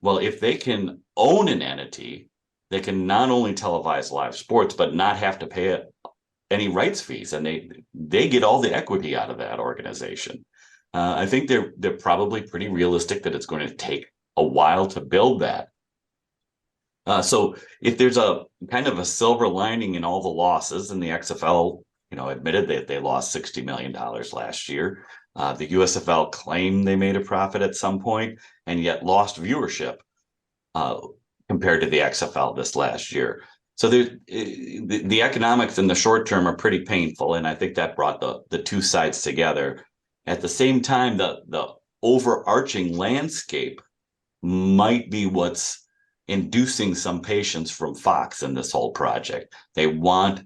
Well, if they can own an entity, they can not only televise live sports, but not have to pay any rights fees, and they get all the equity out of that organization. I think they're probably pretty realistic that it's going to take a while to build that. So if there's a kind of a silver lining in all the losses, and the XFL, admitted that they lost $60 million last year. The USFL claimed they made a profit at some point, and yet lost viewership compared to the XFL this last year. So the economics in the short term are pretty painful, and I think that brought the two sides together. At the same time, the overarching landscape might be what's inducing some patience from Fox in this whole project. They want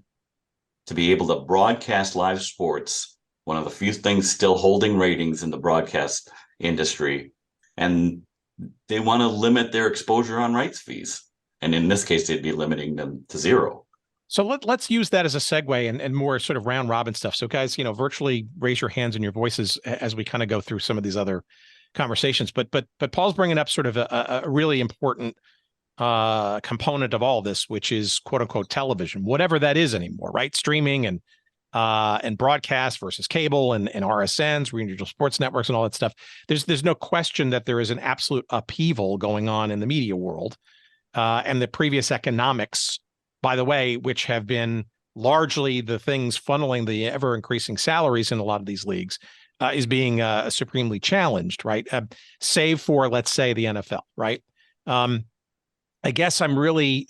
to be able to broadcast live sports, one of the few things still holding ratings in the broadcast industry, and they want to limit their exposure on rights fees. And in this case, they'd be limiting them to zero. So let's use that as a segue and more sort of round robin stuff. So guys, virtually raise your hands and your voices as we kind of go through some of these other conversations. But Paul's bringing up sort of a really important component of all this, which is quote unquote television, whatever that is anymore, right? Streaming and broadcast versus cable and RSNs, regional sports networks, and all that stuff. There's no question that there is an absolute upheaval going on in the media world, and the previous economics, by the way, which have been largely the things funneling the ever increasing salaries in a lot of these leagues, is being supremely challenged, right? Save for, let's say, the NFL, right? I guess I'm really,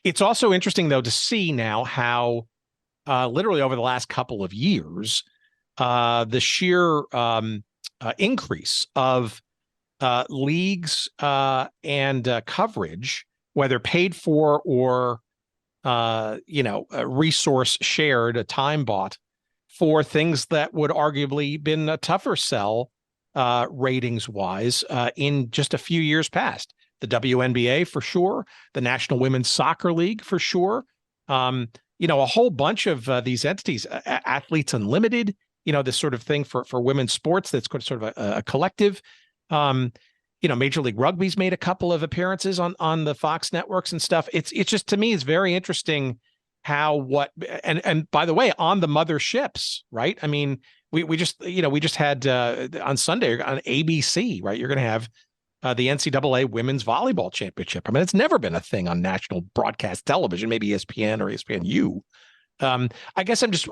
it's also interesting, though, to see now how literally over the last couple of years, the sheer increase of leagues and coverage, whether paid for or, a resource shared, a time bought, for things that would arguably been a tougher sell ratings wise in just a few years past. The WNBA for sure, the National Women's Soccer League for sure. A whole bunch of these entities, Athletes Unlimited, this sort of thing for women's sports that's sort of a collective. Major League Rugby's made a couple of appearances on the Fox networks and stuff. It's just, to me, is very interesting how and by the way, on the motherships, right? I mean, we just had on Sunday on ABC, right? You're going to have the NCAA Women's Volleyball Championship. I mean, it's never been a thing on national broadcast television, maybe ESPN or ESPNU. I guess there's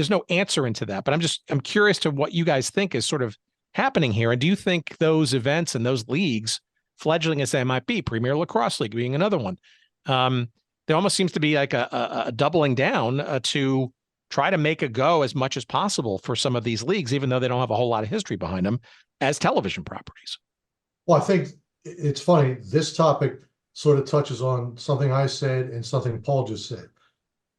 no answer into that, but I'm curious to what you guys think is sort of happening here. And do you think those events and those leagues, fledgling as they might be, Premier Lacrosse League being another one, there almost seems to be like a doubling down to try to make a go as much as possible for some of these leagues, even though they don't have a whole lot of history behind them as television properties? Well, I think it's funny. This topic sort of touches on something I said and something Paul just said.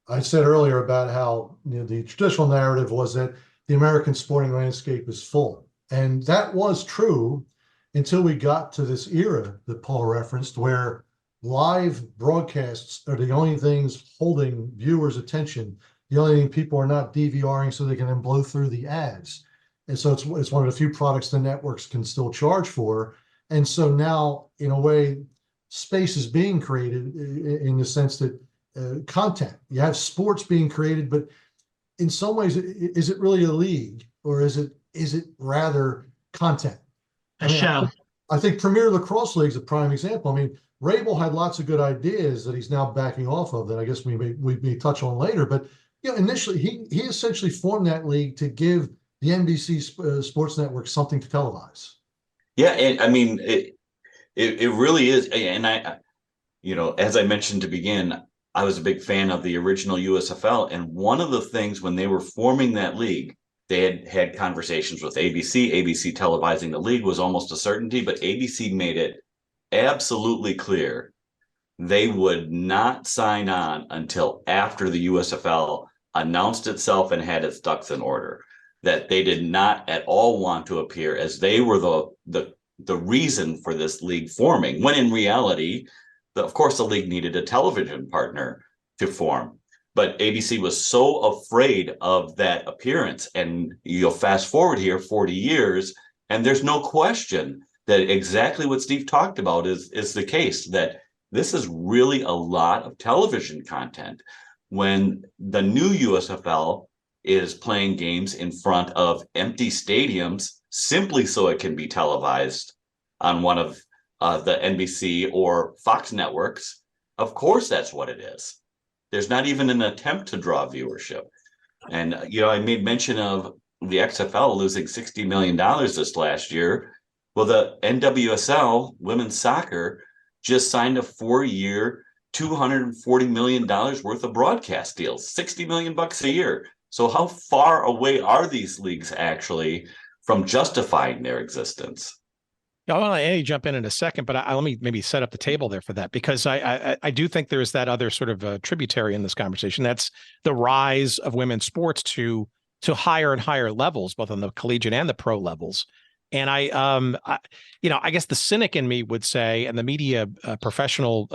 I said earlier about how the traditional narrative was that the American sporting landscape is full. And that was true until we got to this era that Paul referenced, where live broadcasts are the only things holding viewers' attention The only thing people are not DVRing so they can then blow through the ads. And so it's one of the few products the networks can still charge for. And so now, in a way, space is being created in the sense that content, you have sports being created, but in some ways, is it really a league, or is it rather content? A show. I think Premier Lacrosse League is a prime example. I mean, Rabel had lots of good ideas that he's now backing off of that I guess we may touch on later. But initially he essentially formed that league to give the NBC Sports Network something to televise. Yeah, and I mean it really is. And I, as I mentioned to begin, I was a big fan of the original USFL, and one of the things when they were forming that league, they had conversations with ABC. ABC televising the league was almost a certainty, but ABC made it absolutely clear they would not sign on until after the USFL announced itself and had its ducks in order. That they did not at all want to appear as they were the reason for this league forming, when in reality, of course, the league needed a television partner to form. But ABC was so afraid of that appearance. And you'll fast forward here 40 years, and there's no question that exactly what Steve talked about is the case, that this is really a lot of television content. When the new USFL is playing games in front of empty stadiums simply so it can be televised on one of the NBC or Fox networks, of course that's what it is. There's not even an attempt to draw viewership. And, I made mention of the XFL losing $60 million this last year. Well, the NWSL, women's soccer, just signed a 4-year, $240 million worth of broadcast deals, $60 million a year. So how far away are these leagues actually from justifying their existence? I want to let Andy jump in a second, but let me maybe set up the table there for that, because I do think there is that other sort of tributary in this conversation. That's the rise of women's sports to higher and higher levels, both on the collegiate and the pro levels. And I guess the cynic in me would say, and the media professional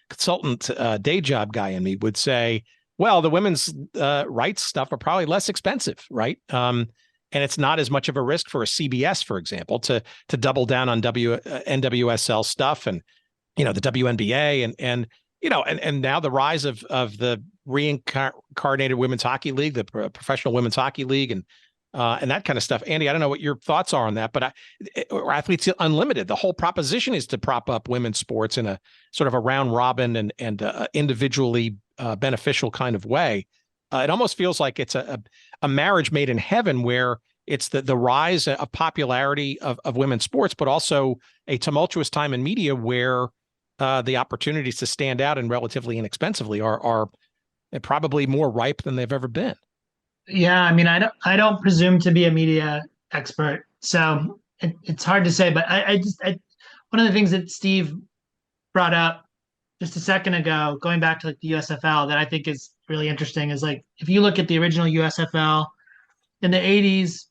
consultant day job guy in me would say, well, the women's rights stuff are probably less expensive, right? And it's not as much of a risk for a CBS, for example, to double down on NWSL stuff and, the WNBA and now the rise of the reincarnated women's hockey league, the professional women's hockey league, and that kind of stuff. Andy, I don't know what your thoughts are on that, but or Athletes Unlimited, the whole proposition is to prop up women's sports in a sort of a round robin and individually beneficial kind of way. It almost feels like it's a marriage made in heaven, where it's the rise of popularity of women's sports, but also a tumultuous time in media where the opportunities to stand out and relatively inexpensively are probably more ripe than they've ever been. Yeah, I mean, I don't presume to be a media expert, so it's hard to say. But I one of the things that Steve brought up just a second ago, going back to like the USFL, that I think is really interesting is, like, if you look at the original USFL in the 80s,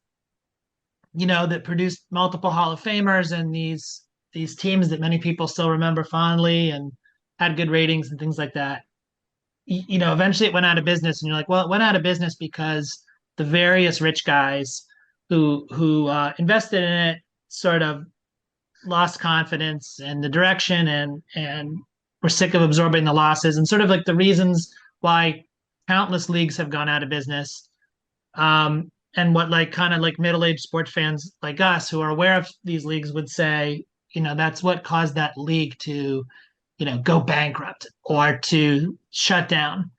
that produced multiple Hall of Famers and these teams that many people still remember fondly and had good ratings and things like that. Eventually it went out of business, and you're like, well, it went out of business because the various rich guys who invested in it sort of lost confidence in the direction and were sick of absorbing the losses, and sort of like the reasons why countless leagues have gone out of business. And what kind of middle-aged sports fans like us who are aware of these leagues would say, that's what caused that league to, go bankrupt or to shut down.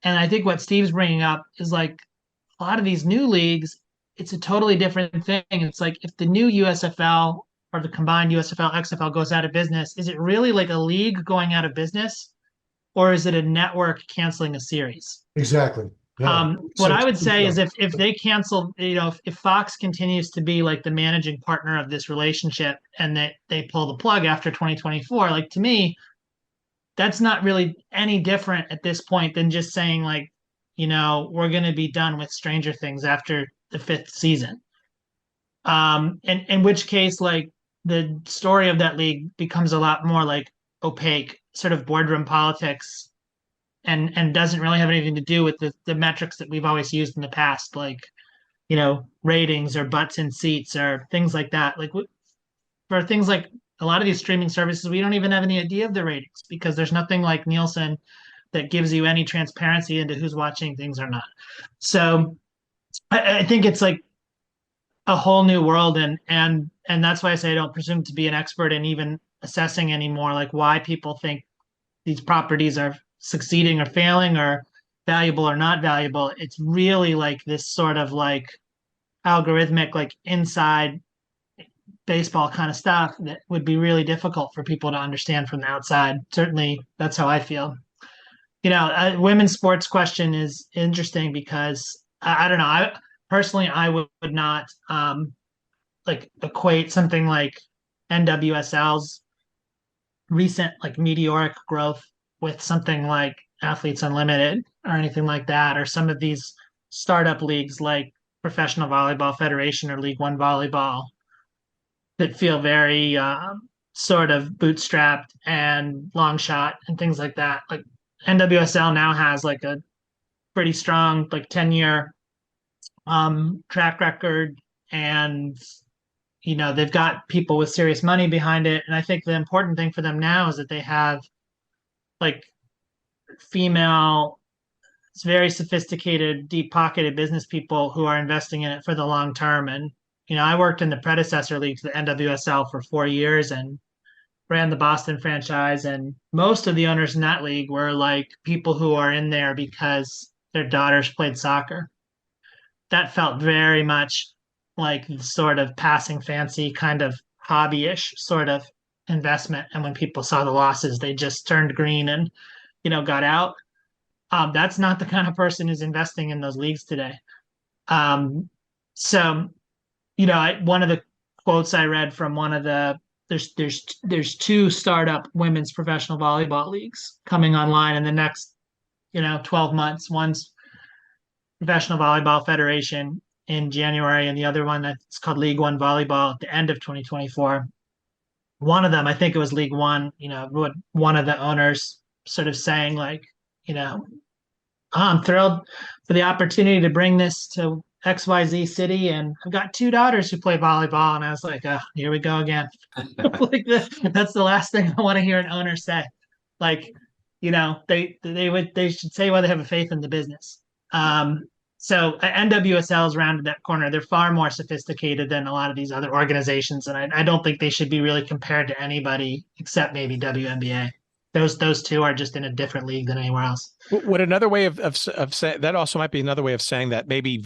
And I think what Steve's bringing up is, like, a lot of these new leagues, it's a totally different thing. It's like, if the new USFL or the combined USFL XFL goes out of business, is it really like a league going out of business, or is it a network canceling a series? Exactly. Yeah. What I would say is if they cancel, if Fox continues to be like the managing partner of this relationship and they pull the plug after 2024, like, to me, that's not really any different at this point than just saying, like, we're going to be done with Stranger Things after the 5th season. And in which case, like, the story of that league becomes a lot more like opaque, sort of boardroom politics and doesn't really have anything to do with the metrics that we've always used in the past, like, you know, ratings or butts in seats or things like that. Like for things like a lot of these streaming services, we don't even have any idea of the ratings because there's nothing like Nielsen that gives you any transparency into who's watching things or not. So I think it's like a whole new world, and that's why I say I don't presume to be an expert in even assessing anymore, like why people think these properties are succeeding or failing or valuable or not valuable. It's really like this sort of like algorithmic, like inside baseball kind of stuff that would be really difficult for people to understand from the outside. Certainly, that's how I feel. You know, women's sports question is interesting because I don't know. I personally, I would not like equate something like NWSL's recent like meteoric growth with something like Athletes Unlimited or anything like that, or some of these startup leagues like Professional Volleyball Federation or League One Volleyball that feel very sort of bootstrapped and long shot and things like that. Like NWSL now has like a pretty strong like 10-year track record, and you know they've got people with serious money behind it. And I think the important thing for them now is that they have like female, it's very sophisticated, deep-pocketed business people who are investing in it for the long term. And you know, I worked in the predecessor league to the NWSL for 4 years and ran the Boston franchise. And most of the owners in that league were like people who are in there because their daughters played soccer. That felt very much like the sort of passing fancy kind of hobbyish sort of investment. And when people saw the losses, they just turned green and, you know, got out. That's not the kind of person who's investing in those leagues today. So, you know, one of the quotes I read from one of the there's 2 startup women's professional volleyball leagues coming online in the next, you know, 12 months. One's Professional Volleyball Federation in January, and the other one that's called League One Volleyball at the end of 2024. One of them, I think it was League One, you know, one of the owners sort of saying like, you know, I'm thrilled for the opportunity to bring this to XYZ city, and I've got 2 daughters who play volleyball. And I was like, oh, here we go again. Like that's the last thing I want to hear an owner say. Like, you know, they should say why they have a faith in the business. So NWSL's rounded that corner. They're far more sophisticated than a lot of these other organizations, and I don't think they should be really compared to anybody except maybe WNBA. Those 2 are just in a different league than anywhere else. Would another way of saying that also might be another way of saying that maybe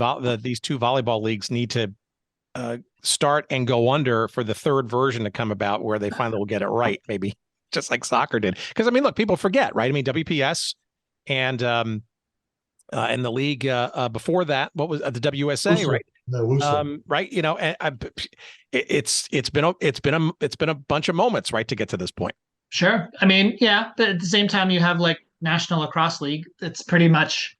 these 2 volleyball leagues need to start and go under for the 3rd version to come about where they finally will get it right, maybe just like soccer did. Because I mean, look, people forget, right? I mean, WPS and the league before that, what was the WSA, right? No, right. You know, it's been a bunch of moments, right, to get to this point. Sure. I mean, yeah, but at the same time, you have like National Lacrosse League. It's pretty much,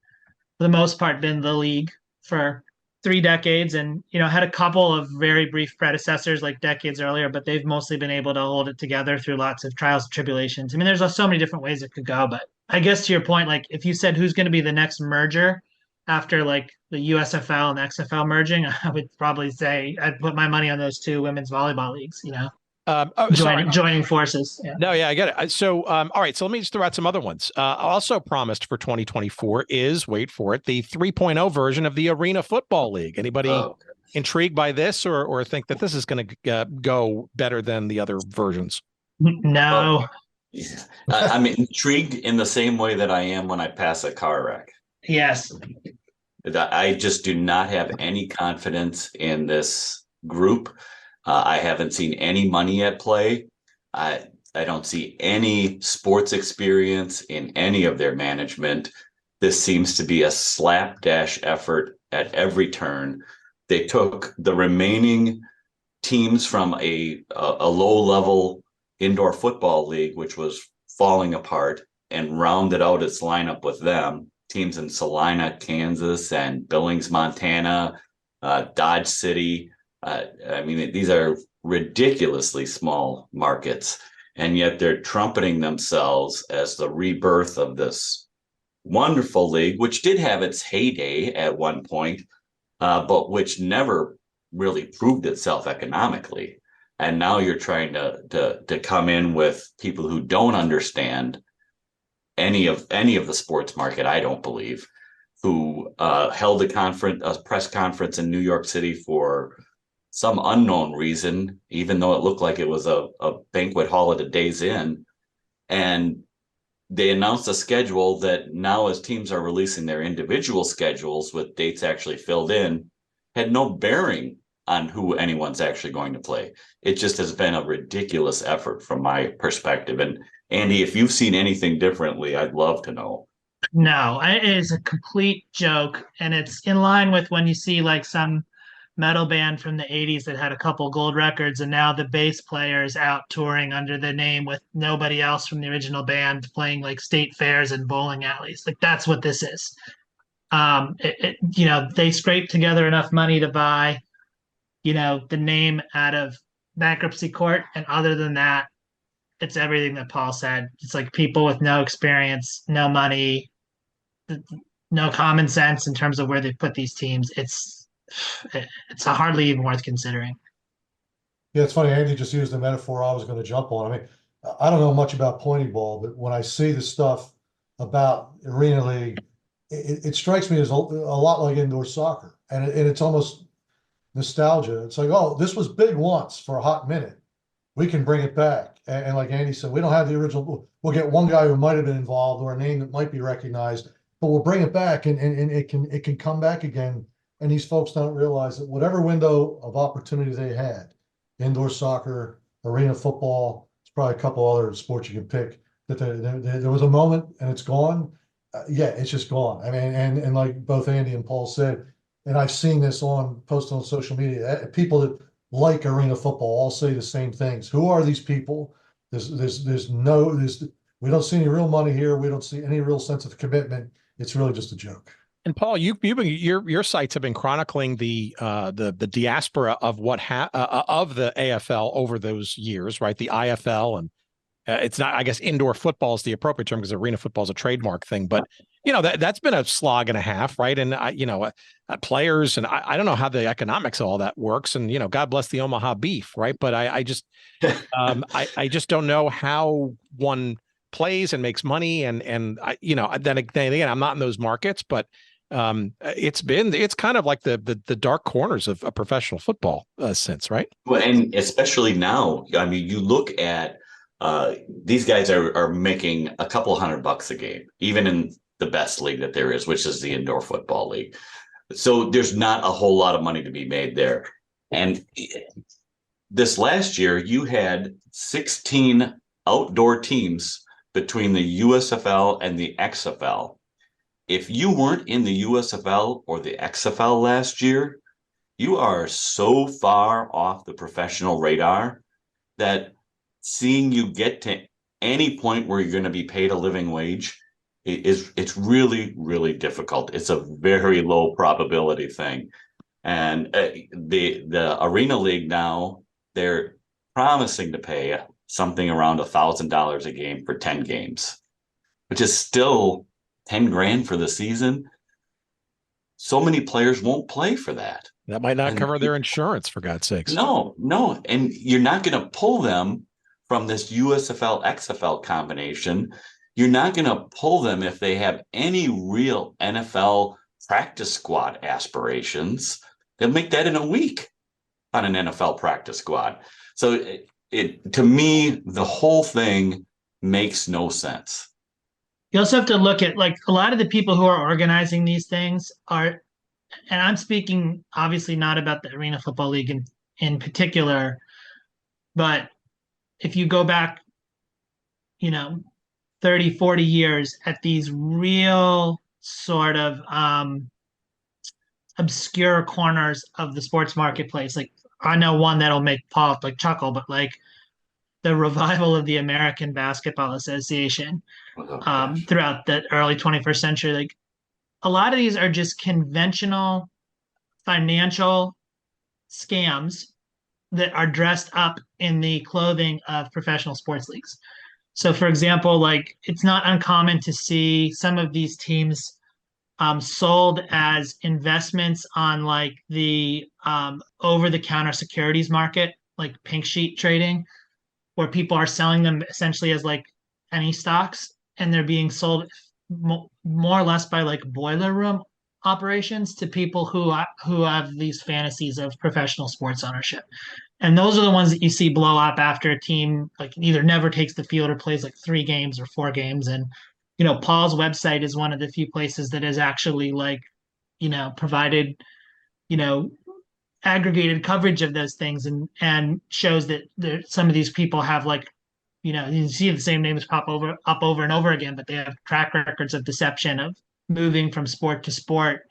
for the most part, been the league for 3 decades, and you know, had a couple of very brief predecessors like decades earlier, but they've mostly been able to hold it together through lots of trials and tribulations. I mean, there's so many different ways it could go, but I guess to your point, like if you said who's going to be the next merger after like the USFL and the XFL merging, I would probably say I'd put my money on those 2 women's volleyball leagues, you know. Joining forces. Yeah. No, yeah, I get it. So, all right. So let me just throw out some other ones. Also promised for 2024 is, wait for it, the 3.0 version of the Arena Football League. Anybody intrigued by this or think that this is going to go better than the other versions? No. Yeah. I'm intrigued in the same way that I am when I pass a car wreck. Yes. I just do not have any confidence in this group. I haven't seen any money at play. I don't see any sports experience in any of their management. This seems to be a slapdash effort at every turn. They took the remaining teams from a low-level indoor football league, which was falling apart, and rounded out its lineup with them. Teams in Salina, Kansas, and Billings, Montana, Dodge City. I mean, these are ridiculously small markets, and yet they're trumpeting themselves as the rebirth of this wonderful league, which did have its heyday at one point, but which never really proved itself economically. And now you're trying to come in with people who don't understand any of the sports market, I don't believe, who held a press conference in New York City for some unknown reason, even though it looked like it was a banquet hall at a Days Inn. And they announced a schedule that now, as teams are releasing their individual schedules with dates actually filled in, had no bearing on who anyone's actually going to play. It just has been a ridiculous effort from my perspective. And Andy, if you've seen anything differently, I'd love to know. No, it is a complete joke. And it's in line with when you see like some metal band from the 80s that had a couple gold records, and now the bass player is out touring under the name with nobody else from the original band, playing like state fairs and bowling alleys. Like that's what this is. They scraped together enough money to buy, the name out of bankruptcy court. And other than that, it's everything that Paul said. It's like people with no experience, no money, no common sense in terms of where they put these teams. It's hardly even worth considering. Yeah, it's funny. Andy just used the metaphor I was going to jump on. I mean, I don't know much about pointy ball, but when I see the stuff about Arena League, it strikes me as a lot like indoor soccer. And it's almost nostalgia. It's like, oh, this was big once for a hot minute. We can bring it back. And like Andy said, we don't have the original. We'll get one guy who might have been involved or a name that might be recognized, but we'll bring it back and it can come back again. And these folks don't realize that whatever window of opportunity they had, indoor soccer, arena football, it's probably a couple other sports you can pick, that there was a moment and it's gone. It's just gone. I mean, and like both Andy and Paul said, and I've seen this posted on social media, people that like arena football all say the same things. Who are these people? We don't see any real money here. We don't see any real sense of commitment. It's really just a joke. And Paul, your sites have been chronicling the diaspora of of the AFL over those years, right? The IFL, and it's not, I guess, indoor football is the appropriate term because arena football is a trademark thing, but that's been a slog and a half, right? And players, and I don't know how the economics of all that works, and God bless the Omaha beef, right? But I just I just don't know how one plays and makes money, and then again, I'm not in those markets, but it's kind of like the dark corners of professional football since, right? Well, and especially now, I mean, you look at these guys are making a couple $100 a game, even in the best league that there is, which is the indoor football league. So there's not a whole lot of money to be made there. And this last year, you had 16 outdoor teams between the USFL and the XFL. If you weren't in the USFL or the XFL last year, you are so far off the professional radar that seeing you get to any point where you're going to be paid a living wage it's really, really difficult. It's a very low probability thing. And the Arena League now, they're promising to pay something around $1,000 a game for 10 games, which is still 10 grand for the season. So many players won't play for that. That might not cover their insurance, for God's sakes. No. And you're not going to pull them from this USFL XFL combination. You're not going to pull them if they have any real NFL practice squad aspirations. They'll make that in a week on an NFL practice squad. So to me, the whole thing makes no sense. You also have to look at, like, a lot of the people who are organizing these things are, and I'm speaking obviously not about the Arena Football League in particular, but if you go back, 30, 40 years at these real sort of obscure corners of the sports marketplace, like, I know one that'll make Paul chuckle, but like the revival of the American Basketball Association throughout the early 21st century, like, a lot of these are just conventional financial scams that are dressed up in the clothing of professional sports leagues. So, for example, like it's not uncommon to see some of these teams sold as investments on like the over-the-counter securities market, like pink sheet trading, where people are selling them essentially as like penny stocks, and they're being sold more or less by like boiler room operations to people who have these fantasies of professional sports ownership. And those are the ones that you see blow up after a team like either never takes the field or plays like 3 games or 4 games. And Paul's website is one of the few places that has actually like provided you know aggregated coverage of those things, and shows that some of these people have like you see the same names pop up over and over again, but they have track records of deception, of moving from sport to sport.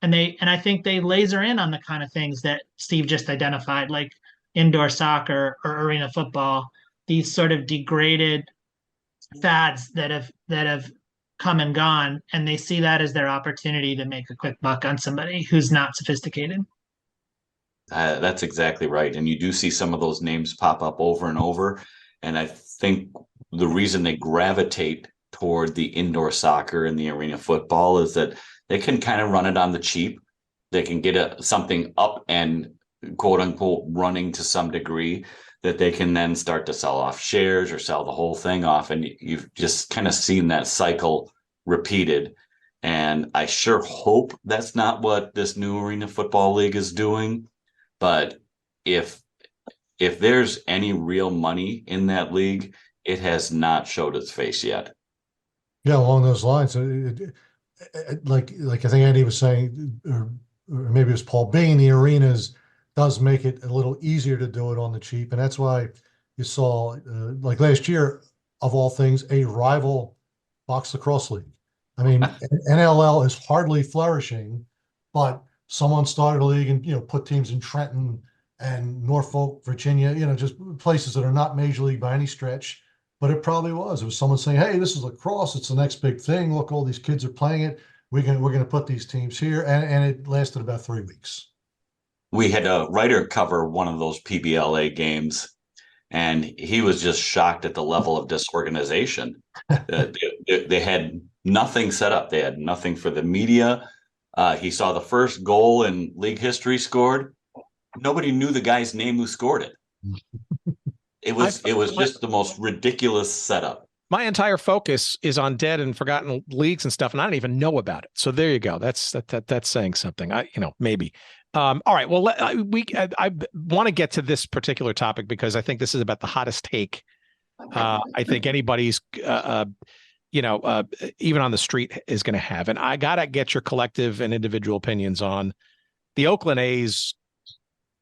And I think they laser in on the kind of things that Steve just identified, like indoor soccer or arena football, these sort of degraded fads that have come and gone, and they see that as their opportunity to make a quick buck on somebody who's not sophisticated. That's exactly right. And you do see some of those names pop up over and over. And I think the reason they gravitate toward the indoor soccer and the arena football is that they can kind of run it on the cheap. They can get something up and quote unquote running to some degree that they can then start to sell off shares or sell the whole thing off. And you've just kind of seen that cycle repeated. And I sure hope that's not what this new Arena Football League is doing. But if there's any real money in that league, it has not showed its face yet. Yeah, along those lines, like I think Andy was saying, or maybe it was Paul, being in the arenas does make it a little easier to do it on the cheap, and that's why you saw, like last year, of all things, a rival box lacrosse league. I mean, NLL is hardly flourishing, but someone started a league and put teams in Trenton and Norfolk, Virginia, just places that are not major league by any stretch. But it probably was. It was someone saying, "Hey, this is lacrosse. It's the next big thing. Look, all these kids are playing it. We're gonna put these teams here," and it lasted about 3 weeks. We had a writer cover one of those PBLA games, and he was just shocked at the level of disorganization. They had nothing set up. They had nothing for the media. He saw the first goal in league history scored. Nobody knew the guy's name who scored it. It was just the most ridiculous setup. My entire focus is on dead and forgotten leagues and stuff, and I don't even know about it. So there you go. That's saying something. Maybe. All right. Well, I want to get to this particular topic because I think this is about the hottest take. I think anybody's, even on the street is going to have, and I gotta get your collective and individual opinions on the Oakland A's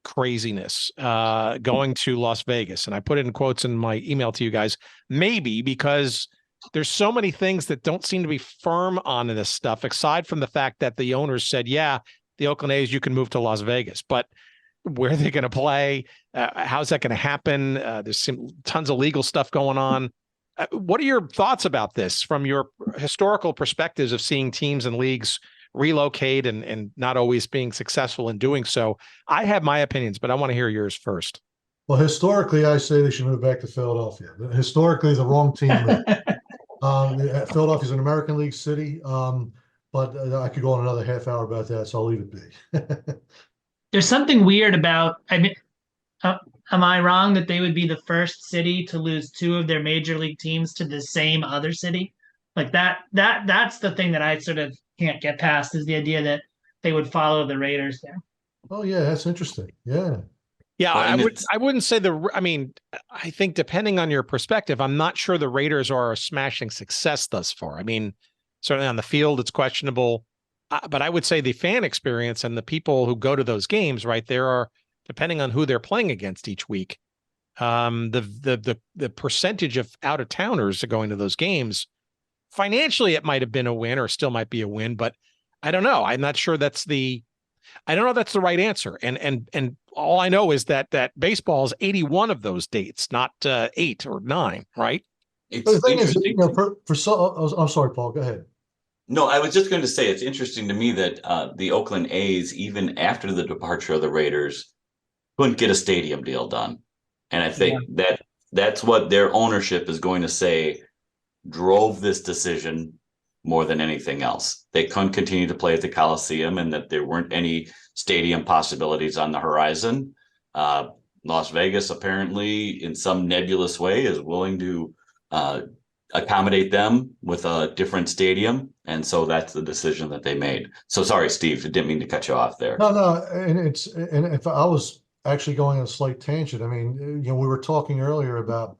craziness going to Las Vegas. And I put it in quotes in my email to you guys, maybe because there's so many things that don't seem to be firm on this stuff, aside from the fact that the owners said, yeah, the Oakland A's, you can move to Las Vegas, but where are they going to play? How's that going to happen? There's tons of legal stuff going on. What are your thoughts about this from your historical perspectives of seeing teams and leagues relocate and not always being successful in doing so? I have my opinions, but I want to hear yours first. Well, historically, I say they should move back to Philadelphia. Historically, the wrong team. Philadelphia is an American League city, but I could go on another half hour about that, so I'll leave it be. There's something weird about, am I wrong that they would be the first city to lose 2 of their major league teams to the same other city? Like that's the thing that I sort of can't get past, is the idea that they would follow the Raiders there. Oh yeah, that's interesting. Yeah. Yeah, I wouldn't say I think depending on your perspective, I'm not sure the Raiders are a smashing success thus far. I mean, certainly on the field, it's questionable. But I would say the fan experience and the people who go to those games, right, there are, depending on who they're playing against each week, the percentage of out-of-towners going to those games, financially, it might have been a win or still might be a win, but I don't know. I'm not sure that's the right answer. And all I know is that baseball is 81 of those dates, not 8 or 9, right? The thing is, I'm sorry, Paul, go ahead. No, I was just going to say it's interesting to me that the Oakland A's, even after the departure of the Raiders, couldn't get a stadium deal done. And I think that That's what their ownership is going to say drove this decision more than anything else. They couldn't continue to play at the Coliseum, and that there weren't any stadium possibilities on the horizon. Las Vegas, apparently, in some nebulous way, is willing to accommodate them with a different stadium. And so that's the decision that they made. So sorry, Steve, I didn't mean to cut you off there. No, and if I was actually going on a slight tangent, I mean, we were talking earlier about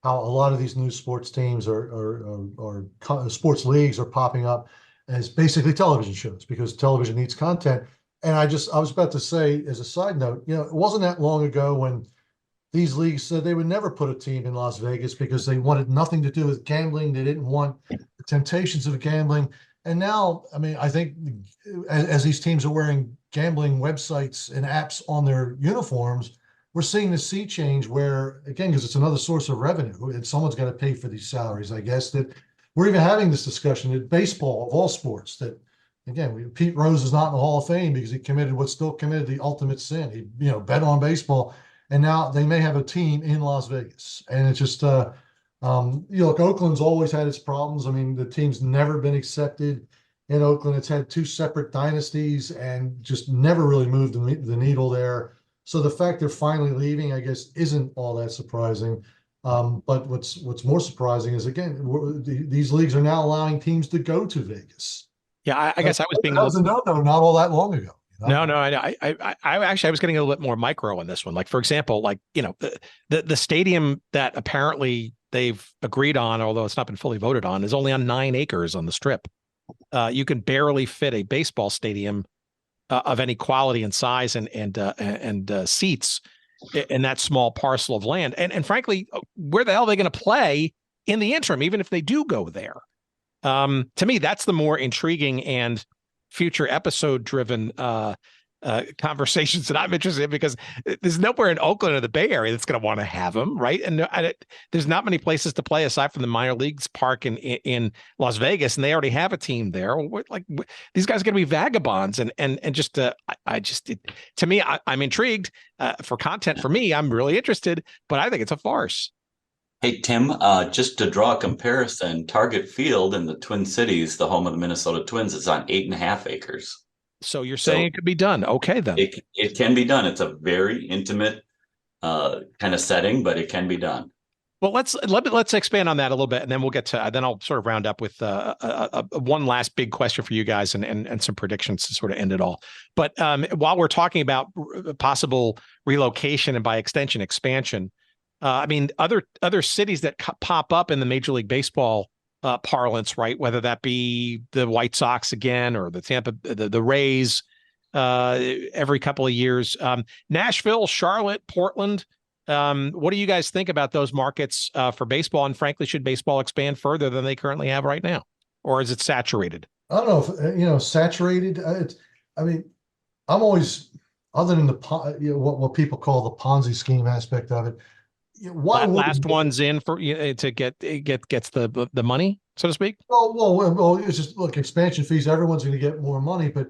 how a lot of these new sports teams or sports leagues are popping up as basically television shows because television needs content. And I was about to say, as a side note, it wasn't that long ago when these leagues said they would never put a team in Las Vegas because they wanted nothing to do with gambling. They didn't want the temptations of gambling. And now, I mean, I think as these teams are wearing gambling websites and apps on their uniforms, we're seeing the sea change where, again, because it's another source of revenue and someone's got to pay for these salaries, I guess, that we're even having this discussion at baseball of all sports that, again, Pete Rose is not in the Hall of Fame because he still committed the ultimate sin. He, bet on baseball. And now they may have a team in Las Vegas. And it's just, look, Oakland's always had its problems. I mean, the team's never been accepted in Oakland. It's had two separate dynasties and just never really moved the needle there. So the fact they're finally leaving, I guess, isn't all that surprising. But what's more surprising is, again, these leagues are now allowing teams to go to Vegas. Yeah, I guess I was being not all that long ago. No, I was getting a little bit more micro on this one. Like, for example, the stadium that apparently they've agreed on, although it's not been fully voted on, is only on 9 acres on the Strip. You can barely fit a baseball stadium of any quality and size and seats in that small parcel of land. And frankly, where the hell are they going to play in the interim, even if they do go there? To me, that's the more intriguing and future episode driven conversations that I'm interested in, because there's nowhere in Oakland or the Bay Area that's going to want to have them, right? And there's not many places to play aside from the minor leagues park in Las Vegas, and they already have a team there. These guys are going to be vagabonds, and just to me, I'm intrigued for content. For me, I'm really interested, but I think it's a farce. Hey, Tim, just to draw a comparison, Target Field in the Twin Cities, the home of the Minnesota Twins, is on 8.5 acres. So you're saying it could be done. Okay, then. It can be done. It's a very intimate kind of setting, but it can be done. Well, let's expand on that a little bit, and then we'll get to then I'll sort of round up with one last big question for you guys and some predictions to sort of end it all. But while we're talking about possible relocation and by extension expansion, I mean, other cities that pop up in the Major League Baseball parlance, right? Whether that be the White Sox again or the Rays every couple of years. Nashville, Charlotte, Portland. What do you guys think about those markets for baseball? And frankly, should baseball expand further than they currently have right now? Or is it saturated? I don't know if, saturated. I mean, I'm always, other than what people call the Ponzi scheme aspect of it, why last one's in for to gets the money, so to speak? Well, it's just, look, expansion fees, everyone's going to get more money, but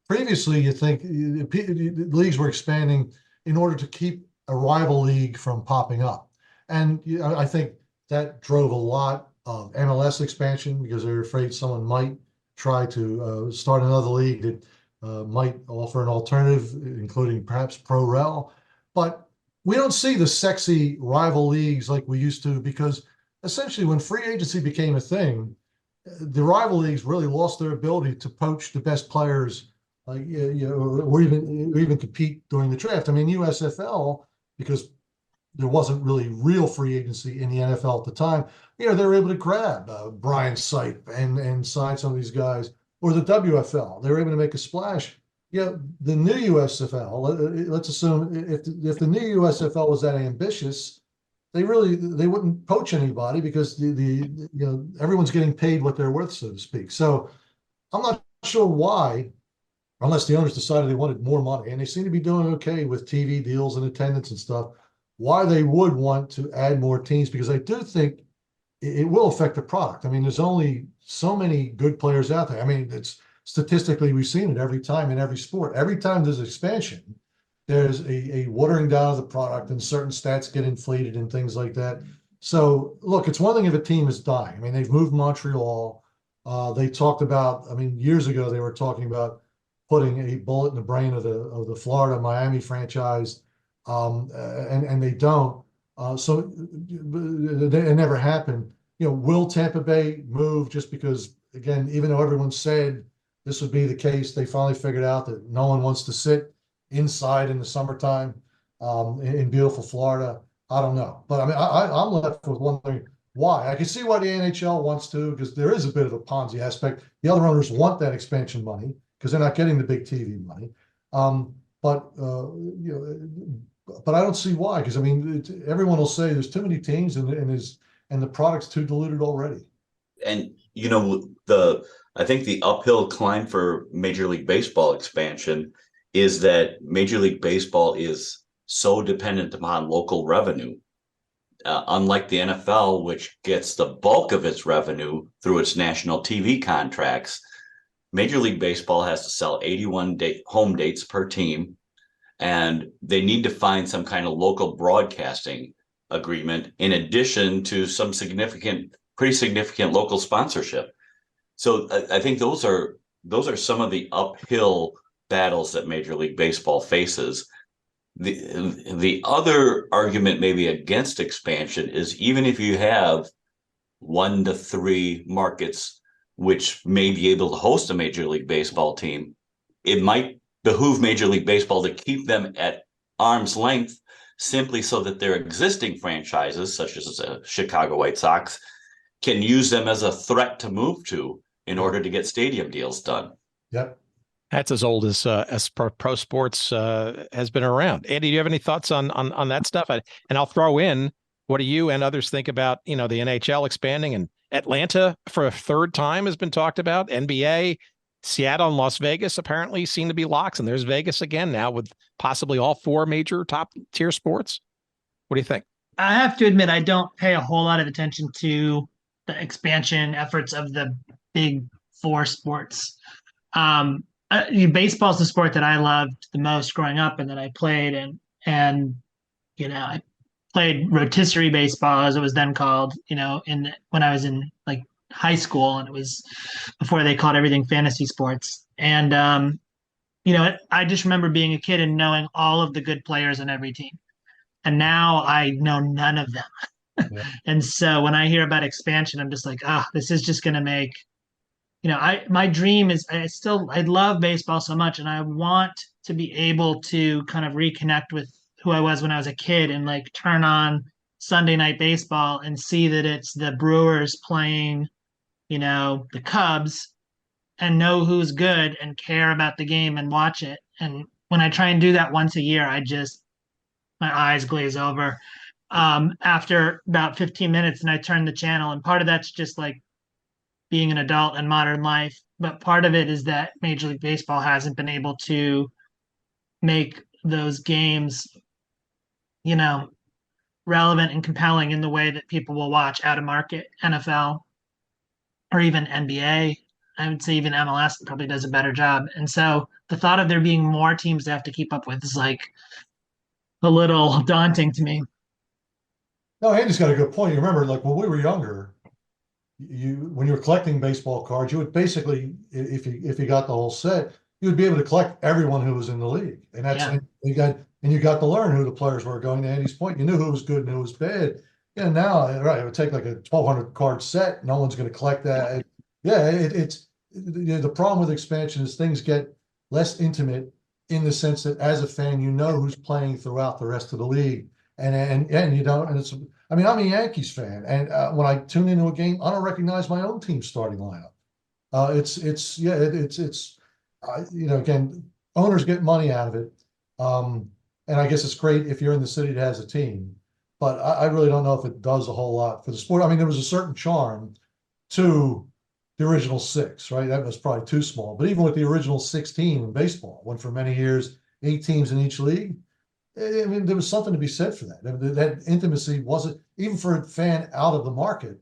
previously you think the leagues were expanding in order to keep a rival league from popping up, and I think that drove a lot of MLS expansion because they're afraid someone might try to start another league that might offer an alternative, including perhaps pro rel, but we don't see the sexy rival leagues like we used to, because essentially when free agency became a thing, the rival leagues really lost their ability to poach the best players, or even compete during the draft. I mean, USFL, because there wasn't really real free agency in the NFL at the time, they were able to grab Brian Sipe and sign some of these guys, or the WFL, they were able to make a splash. The new USFL, let's assume if the new USFL was that ambitious, they wouldn't poach anybody because everyone's getting paid what they're worth, so to speak. So I'm not sure why, unless the owners decided they wanted more money, and they seem to be doing okay with TV deals and attendance and stuff, why they would want to add more teams, because I do think it will affect the product. I mean, there's only so many good players out there. I mean, it's statistically, we've seen it every time in every sport. Every time there's expansion, There's a watering down of the product, and certain stats get inflated and things like that. So look, it's one thing if a team is dying. I mean, they've moved Montreal. They talked about, I mean, years ago they were talking about putting a bullet in the brain of the Florida Miami franchise, and they don't. So it never happened. You know, will Tampa Bay move just because, again, even though everyone said this would be the case, they finally figured out that no one wants to sit inside in the summertime in beautiful Florida. I don't know. But I mean, I'm left with wondering why. I can see why the NHL wants to, because there is a bit of a Ponzi aspect. The other owners want that expansion money because they're not getting the big TV money. But I don't see why, because I mean, everyone will say there's too many teams and the product's too diluted already. And I think the uphill climb for Major League Baseball expansion is that Major League Baseball is so dependent upon local revenue. Unlike the NFL, which gets the bulk of its revenue through its national TV contracts, Major League Baseball has to sell 81 home dates per team, and they need to find some kind of local broadcasting agreement in addition to some pretty significant local sponsorship. So I think those are some of the uphill battles that Major League Baseball faces. The other argument maybe against expansion is even if you have 1 to 3 markets which may be able to host a Major League Baseball team, it might behoove Major League Baseball to keep them at arm's length simply so that their existing franchises, such as Chicago White Sox, can use them as a threat to move to in order to get stadium deals done. Yep. That's as old as pro sports has been around. Andy, do you have any thoughts on that stuff? And I'll throw in, what do you and others think about, the NHL expanding, and Atlanta for a third time has been talked about. NBA, Seattle and Las Vegas apparently seem to be locks, and there's Vegas again now with possibly all 4 major top tier sports. What do you think? I have to admit, I don't pay a whole lot of attention to the expansion efforts of the big 4 sports. Baseball is the sport that I loved the most growing up and that I played, and I played rotisserie baseball, as it was then called, when I was in like high school, and it was before they called everything fantasy sports. And I just remember being a kid and knowing all of the good players on every team, and now I know none of them. Yeah. And so when I hear about expansion, I'm just like, this is just going to make, my dream is I love baseball so much, and I want to be able to kind of reconnect with who I was when I was a kid and like turn on Sunday Night Baseball and see that it's the Brewers playing, the Cubs, and know who's good and care about the game and watch it. And when I try and do that once a year, my eyes glaze over after about 15 minutes, and I turn the channel. And part of that's just like being an adult and modern life, but part of it is that Major League Baseball hasn't been able to make those games, relevant and compelling in the way that people will watch out of market NFL or even NBA. I would say even MLS probably does a better job. And so the thought of there being more teams to have to keep up with is like a little daunting to me. No, Andy's got a good point. You remember, like when we were younger, when you were collecting baseball cards, you would basically, if you got the whole set, you would be able to collect everyone who was in the league, and that's and you got to learn who the players were. Going to Andy's point, you knew who was good and who was bad. Yeah, now it would take like a 1,200 card set. No one's going to collect that. It's the problem with expansion is things get less intimate in the sense that as a fan, you know who's playing throughout the rest of the league, and you don't. And I'm a Yankees fan, and when I tune into a game, I don't recognize my own team's starting lineup. Again, owners get money out of it, and I guess it's great if you're in the city that has a team, but I really don't know if it does a whole lot for the sport. I mean, there was a certain charm to the original 6, right? That was probably too small, but even with the original 16 in baseball, went for many years, 8 teams in each league. I mean, there was something to be said for that. That intimacy wasn't, even for a fan out of the market,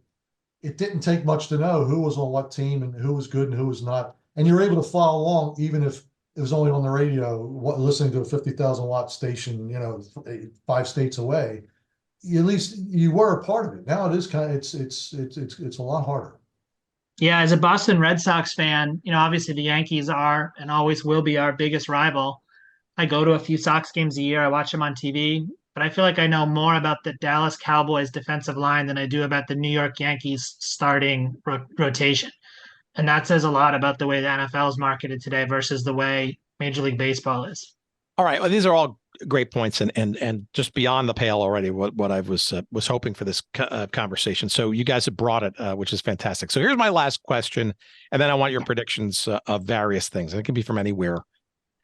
it didn't take much to know who was on what team and who was good and who was not. And you're able to follow along even if it was only on the radio, listening to a 50,000 watt station, 5 states away. At least you were a part of it. Now it is it's a lot harder. Yeah, as a Boston Red Sox fan, obviously the Yankees are and always will be our biggest rival. I go to a few Sox games a year. I watch them on TV, but I feel like I know more about the Dallas Cowboys defensive line than I do about the New York Yankees starting rotation. And that says a lot about the way the NFL is marketed today versus the way Major League Baseball is. All right. Well, these are all great points and just beyond the pale already what I was hoping for this conversation. So you guys have brought it, which is fantastic. So here's my last question, and then I want your predictions of various things. And it can be from anywhere.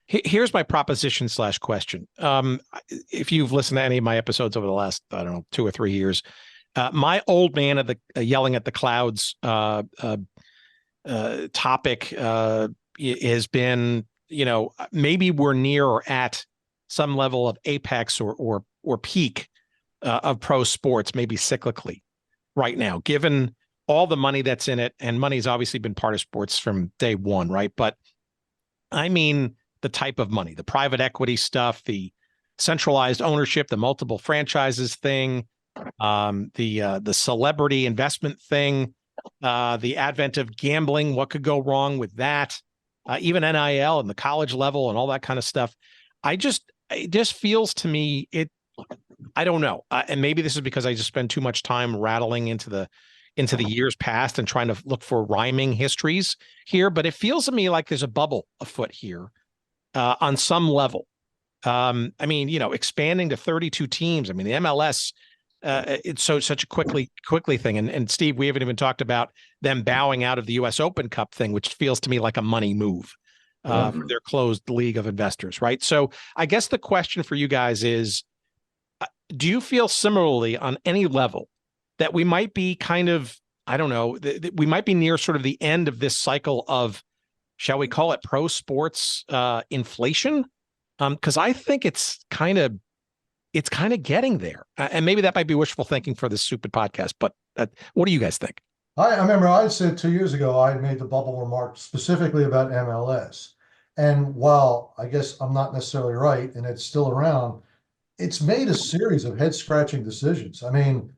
Here's my proposition / question. If you've listened to any of my episodes over the last, 2 or 3 years, my old man of the yelling at the clouds topic has been, maybe we're near or at some level of apex or peak of pro sports, maybe cyclically right now, given all the money that's in it. And money's obviously been part of sports from day one, right? But I mean, the type of money, the private equity stuff, the centralized ownership, the multiple franchises thing, the celebrity investment thing, the advent of gambling, what could go wrong with that, even NIL and the college level and all that kind of stuff. It just feels to me, I don't know. And maybe this is because I just spend too much time rattling into the years past and trying to look for rhyming histories here, but it feels to me like there's a bubble afoot here. On some level. Expanding to 32 teams. I mean, the MLS, it's such a quickly thing. And Steve, we haven't even talked about them bowing out of the US Open Cup thing, which feels to me like a money move for their closed league of investors, right? So I guess the question for you guys is, do you feel similarly on any level that we might be kind of, we might be near sort of the end of this cycle of, shall we call it pro sports inflation? Because I think it's kind of getting there. And maybe that might be wishful thinking for this stupid podcast, but what do you guys think? I remember I said 2 years ago, I made the bubble remark specifically about MLS. And while I guess I'm not necessarily right, and it's still around, it's made a series of head-scratching decisions. I mean,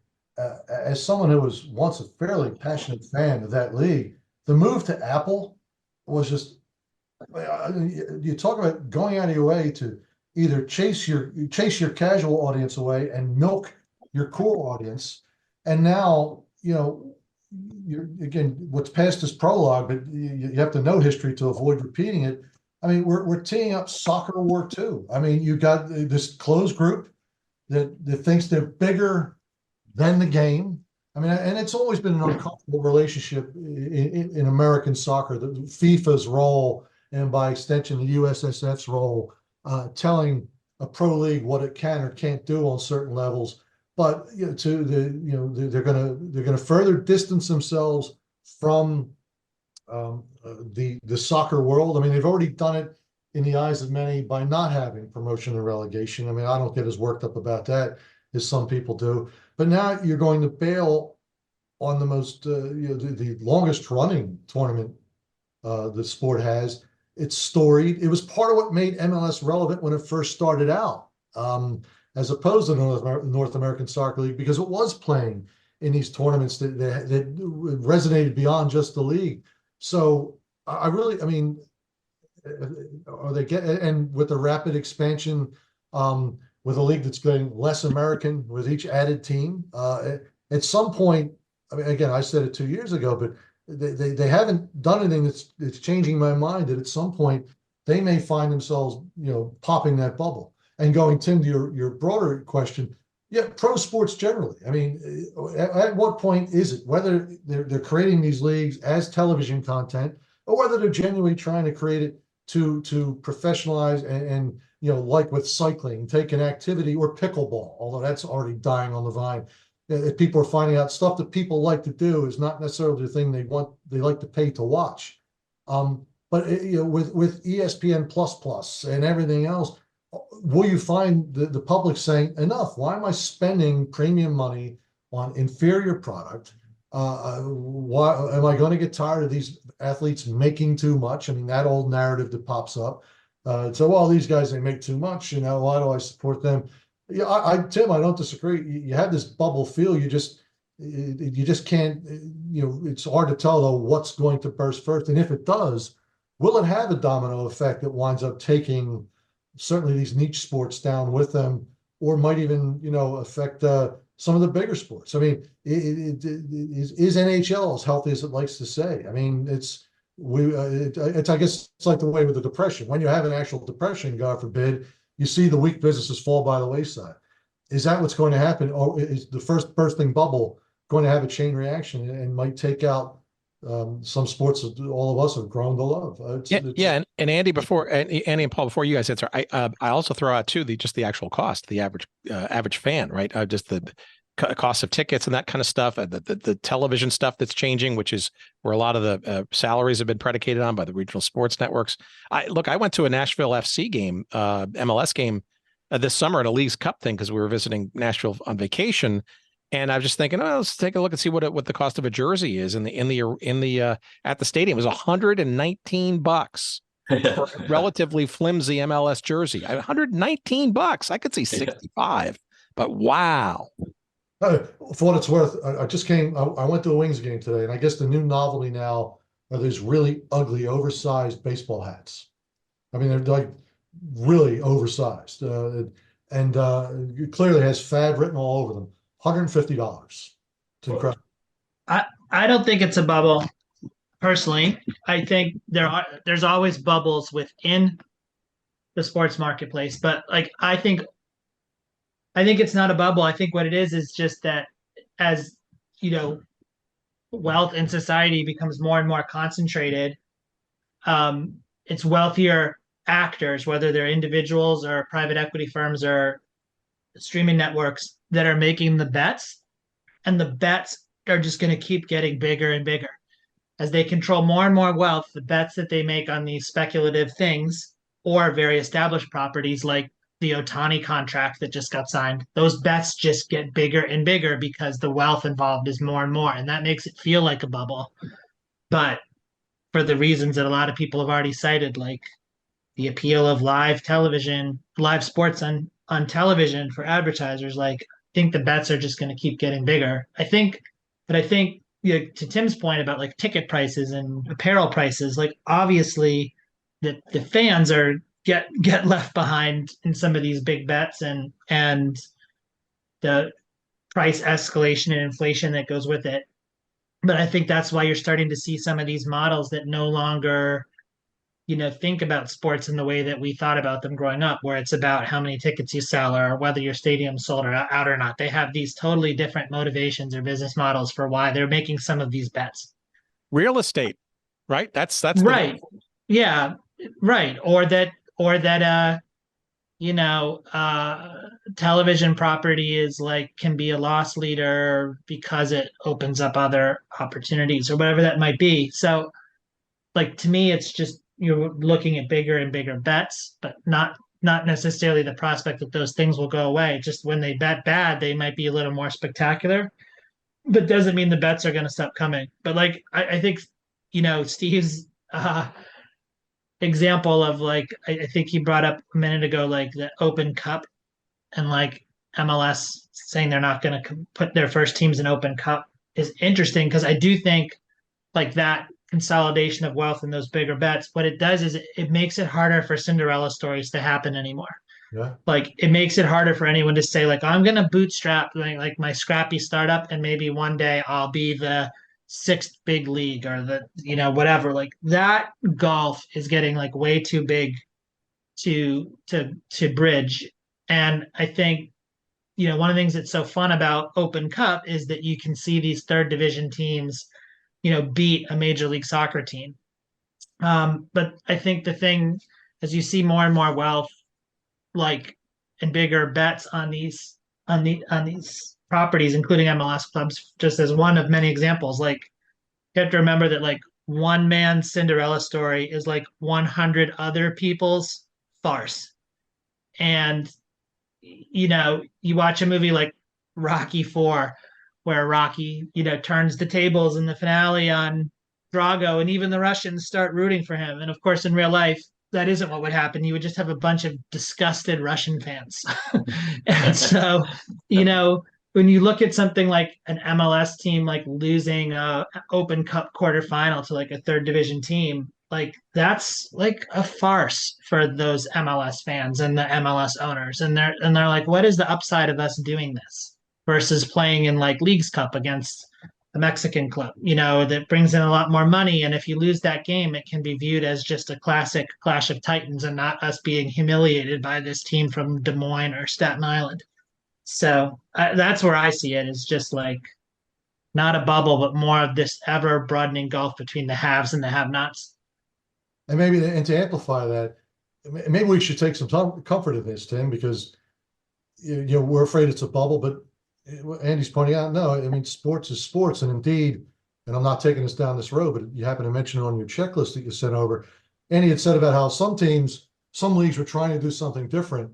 as someone who was once a fairly passionate fan of that league, the move to Apple was just, you talk about going out of your way to either chase your casual audience away and milk your core audience. And now, you're again, what's past is prologue, but you have to know history to avoid repeating it. I mean, we're teeing up Soccer War 2. I mean, you got this closed group that thinks they're bigger than the game. I mean, and it's always been an uncomfortable relationship in American soccer, the FIFA's role, and by extension, the USSF's role, telling a pro league what it can or can't do on certain levels. But they're gonna further distance themselves from the soccer world. I mean, they've already done it in the eyes of many by not having promotion and relegation. I mean, I don't get as worked up about that as some people do. But now you're going to bail on the most, the longest running tournament the sport has. It's storied. It was part of what made MLS relevant when it first started out, as opposed to the North American Soccer League, because it was playing in these tournaments that resonated beyond just the league. So I mean, are they and with the rapid expansion, with a league that's getting less American with each added team, at some point, I mean, again, I said it 2 years ago, but they haven't done anything that's changing my mind that at some point they may find themselves, popping that bubble. And going, Tim, to your broader question, yeah, pro sports generally. I mean, at what point is it, whether they're creating these leagues as television content or whether they're genuinely trying to create it to professionalize and like with cycling, take an activity, or pickleball, although that's already dying on the vine. If people are finding out stuff that people like to do is not necessarily the thing they like to pay to watch. But with ESPN++ and everything else, will you find the public saying, enough? Why am I spending premium money on inferior product? Why am I going to get tired of these athletes making too much? I mean, that old narrative that pops up. So, well, these guys, they make too much, why do I support them? Yeah, Tim, I don't disagree. You have this bubble feel. You just can't, it's hard to tell though what's going to burst first. And if it does, will it have a domino effect that winds up taking certainly these niche sports down with them, or might even, affect some of the bigger sports? I mean, is NHL as healthy as it likes to say? I mean, I guess it's like the way with the depression. When you have an actual depression, God forbid, you see the weak businesses fall by the wayside. Is that what's going to happen? Or is the first bursting bubble going to have a chain reaction and might take out some sports that all of us have grown to love? And Andy, Andy and Paul, before you guys answer, I also throw out too the actual cost, the average fan, right? Just the cost of tickets and that kind of stuff, the television stuff that's changing, which is where a lot of the salaries have been predicated on by the regional sports networks. I went to a Nashville FC game, MLS game this summer at a Leagues Cup thing because we were visiting Nashville on vacation, and I was just thinking, let's take a look and see what the cost of a jersey is at the stadium. It was $119 for a relatively flimsy MLS jersey. $119. I could see 65, but wow. For what it's worth, I went to a Wings game today, and I guess the new novelty now are these really ugly, oversized baseball hats. I mean, they're like really oversized, and it clearly has fad written all over them. $150. It's incredible. I don't think it's a bubble, personally. I think there's always bubbles within the sports marketplace, but I think it's not a bubble. I think what it is just that as, wealth in society becomes more and more concentrated, it's wealthier actors, whether they're individuals or private equity firms or streaming networks, that are making the bets. And the bets are just going to keep getting bigger and bigger. As they control more and more wealth, the bets that they make on these speculative things or very established properties like the Ohtani contract that just got signed, those bets just get bigger and bigger because the wealth involved is more and more. And that makes it feel like a bubble. But for the reasons that a lot of people have already cited, like the appeal of live television, live sports on television for advertisers, I think the bets are just going to keep getting bigger. I think, to Tim's point about ticket prices and apparel prices, obviously the fans are get left behind in some of these big bets and the price escalation and inflation that goes with it. But I think that's why you're starting to see some of these models that no longer, think about sports in the way that we thought about them growing up, where it's about how many tickets you sell or whether your stadium's sold out or not. They have these totally different motivations or business models for why they're making some of these bets. Real estate, right? That's right. Yeah, right. Or that television property is can be a loss leader because it opens up other opportunities or whatever that might be. So to me, it's just, you're looking at bigger and bigger bets, but not necessarily the prospect that those things will go away. Just when they bet bad, they might be a little more spectacular, but doesn't mean the bets are going to stop coming. But I think, Steve's example of I think he brought up a minute ago, the Open Cup and MLS saying they're not going to put their first teams in Open Cup is interesting, because I do think that consolidation of wealth in those bigger bets, what it does is it makes it harder for Cinderella stories to happen anymore. Yeah. It makes it harder for anyone to say I'm going to bootstrap my scrappy startup and maybe one day I'll be the sixth big league or the whatever. That golf is getting way too big to bridge. And I think one of the things that's so fun about Open Cup is that you can see these third division teams beat a major league soccer team. But I think the thing, as you see more and more wealth, and bigger bets on these properties, including MLS clubs, just as one of many examples, you have to remember that one man's Cinderella story is 100 other people's farce. And, you watch a movie like Rocky IV, where Rocky, turns the tables in the finale on Drago, and even the Russians start rooting for him. And of course, in real life, that isn't what would happen. You would just have a bunch of disgusted Russian fans. And so, when you look at something like an MLS team like losing a Open Cup quarterfinal to like a third division team, like that's like a farce for those MLS fans and the MLS owners. And they're like, what is the upside of us doing this versus playing in like Leagues Cup against a Mexican club, that brings in a lot more money. And if you lose that game, it can be viewed as just a classic Clash of Titans and not us being humiliated by this team from Des Moines or Staten Island. So that's where I see it, is just like not a bubble, but more of this ever broadening gulf between the haves and the have-nots. And to amplify that, maybe we should take some comfort in this, Tim, because we're afraid it's a bubble, but Andy's pointing out, no, I mean, sports is sports. And indeed, and I'm not taking us down this road, but you happen to mention it on your checklist that you sent over. Andy had said about how some leagues were trying to do something different.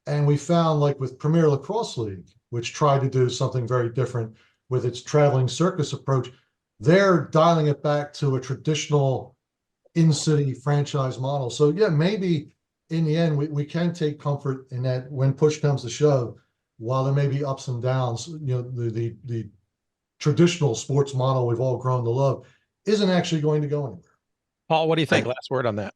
And we found, like with Premier Lacrosse League, which tried to do something very different with its traveling circus approach, they're dialing it back to a traditional in-city franchise model. So yeah, maybe in the end, we can take comfort in that when push comes to shove, while there may be ups and downs, the traditional sports model we've all grown to love isn't actually going to go anywhere. Paul, what do you think? Last word on that.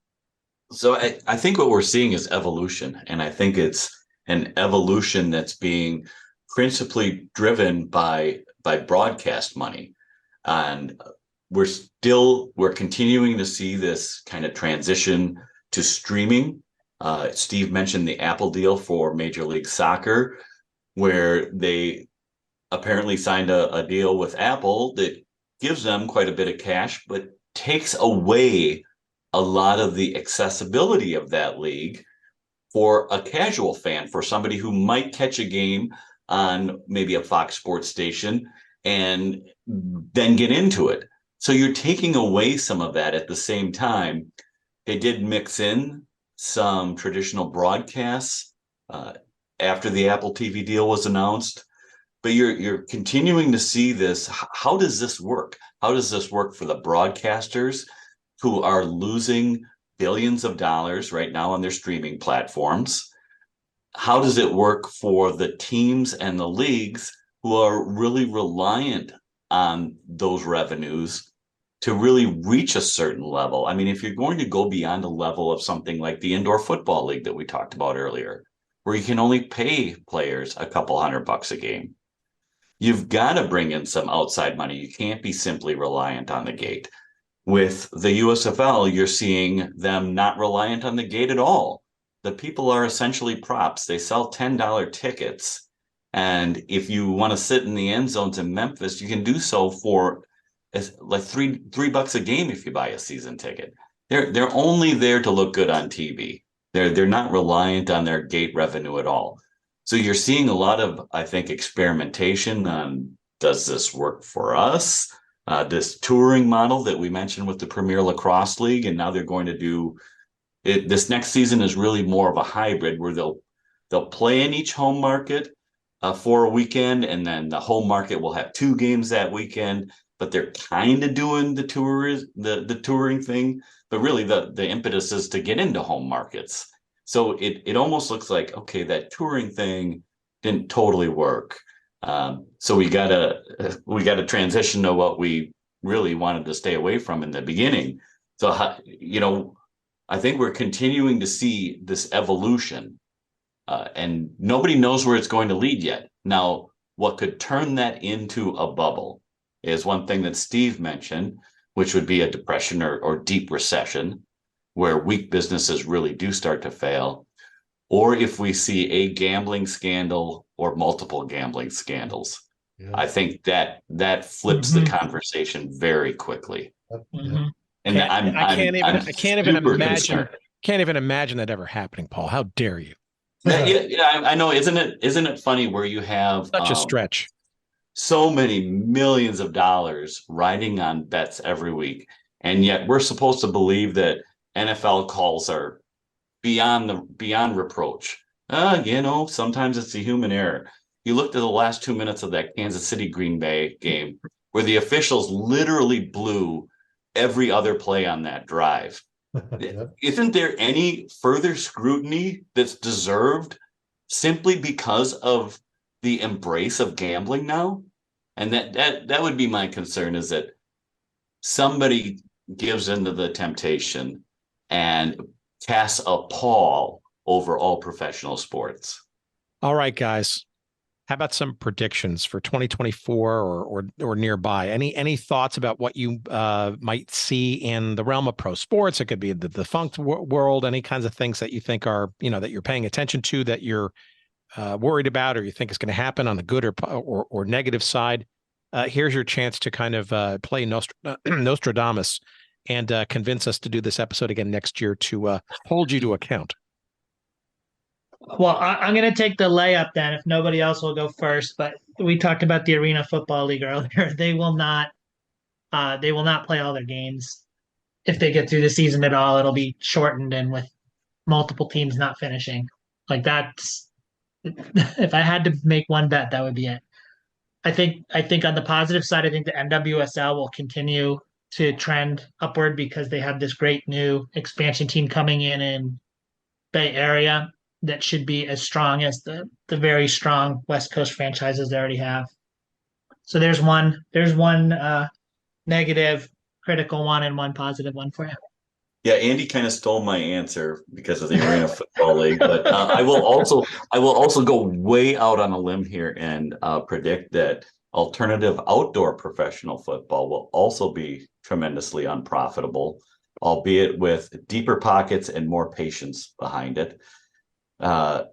So I think what we're seeing is evolution, and I think it's an evolution that's being principally driven by broadcast money. And we're continuing to see this kind of transition to streaming. Steve mentioned the Apple deal for Major League Soccer, where they apparently signed a deal with Apple that gives them quite a bit of cash, but takes away a lot of the accessibility of that league for a casual fan, for somebody who might catch a game on maybe a Fox Sports station and then get into it. So you're taking away some of that. At the same time, they did mix in some traditional broadcasts after the Apple TV deal was announced. But you're continuing to see this. How does this work? How does this work for the broadcasters who are losing billions of dollars right now on their streaming platforms? How does it work for the teams and the leagues who are really reliant on those revenues to really reach a certain level? I mean, if you're going to go beyond a level of something like the indoor football league that we talked about earlier, where you can only pay players a couple $100 a game, you've got to bring in some outside money. You can't be simply reliant on the gate. With the USFL, you're seeing them not reliant on the gate at all. The people are essentially props. They sell $10 tickets. And if you want to sit in the end zones in Memphis, you can do so for like $3 a game if you buy a season ticket. They're only there to look good on TV. They're not reliant on their gate revenue at all. So you're seeing a lot of, I think, experimentation on, does this work for us? This touring model that we mentioned with the Premier Lacrosse League, and now they're going to do it. This next season is really more of a hybrid where they'll play in each home market for a weekend, and then the home market will have 2 games that weekend. But they're kind of doing the touring thing, but really the impetus is to get into home markets. So it almost looks like, okay, that touring thing didn't totally work. So we gotta transition to what we really wanted to stay away from in the beginning. So I think we're continuing to see this evolution, and nobody knows where it's going to lead yet. Now, what could turn that into a bubble is one thing that Steve mentioned, which would be a depression or deep recession, where weak businesses really do start to fail, or if we see a gambling scandal or multiple gambling scandals. Yeah. I think that flips the conversation very quickly. Mm-hmm. And I can't even imagine that ever happening, Paul. How dare you? Yeah, I know. Isn't it funny where you have such a stretch? So many millions of dollars riding on bets every week, and yet we're supposed to believe that NFL calls are beyond reproach. Sometimes it's a human error. You looked at the last 2 minutes of that Kansas City Green Bay game where the officials literally blew every other play on that drive. Isn't there any further scrutiny that's deserved simply because of the embrace of gambling now? And that would be my concern, is that somebody gives into the temptation and casts a pall over all professional sports. All right, guys. How about some predictions for 2024 or nearby? Any thoughts about what you might see in the realm of pro sports? It could be the defunct world. Any kinds of things that you think are, that you're paying attention to, that you're worried about, or you think is going to happen on the good or negative side? Here's your chance to kind of play Nostradamus and convince us to do this episode again next year to hold you to account. Well, I'm going to take the layup then if nobody else will go first. But we talked about the Arena Football League earlier. They will not play all their games. If they get through the season at all, it'll be shortened and with multiple teams not finishing. Like that's, if I had to make one bet, that would be it. I think on the positive side, I think the NWSL will continue to trend upward because they have this great new expansion team coming in Bay Area that should be as strong as the very strong West Coast franchises they already have. So there's one negative, critical one, and one positive one for you. Yeah, Andy kind of stole my answer because of the Arena Football League, but I will also go way out on a limb here and predict that alternative outdoor professional football will also be tremendously unprofitable, albeit with deeper pockets and more patience behind it. So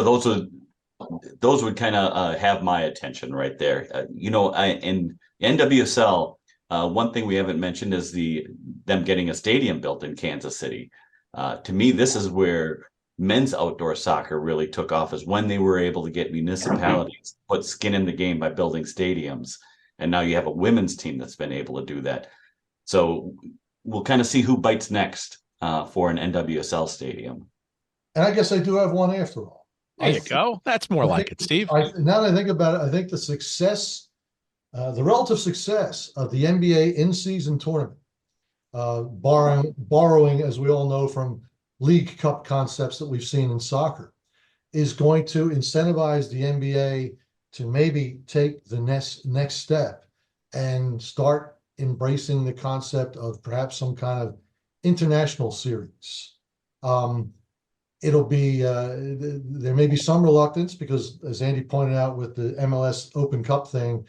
those would kind of have my attention right there. In NWSL, one thing we haven't mentioned is them getting a stadium built in Kansas City. To me, this is where men's outdoor soccer really took off, is when they were able to get municipalities to put skin in the game by building stadiums. And now you have a women's team that's been able to do that. So we'll kind of see who bites next for an NWSL stadium. And I guess I do have one after all. There you go. That's more like it, Steve. Now that I think about it, I think the success, the relative success of the NBA in-season tournament, borrowing, as we all know, from League Cup concepts that we've seen in soccer, is going to incentivize the NBA to maybe take the next step and start embracing the concept of perhaps some kind of international series. It'll be there may be some reluctance because, as Andy pointed out with the MLS Open Cup thing,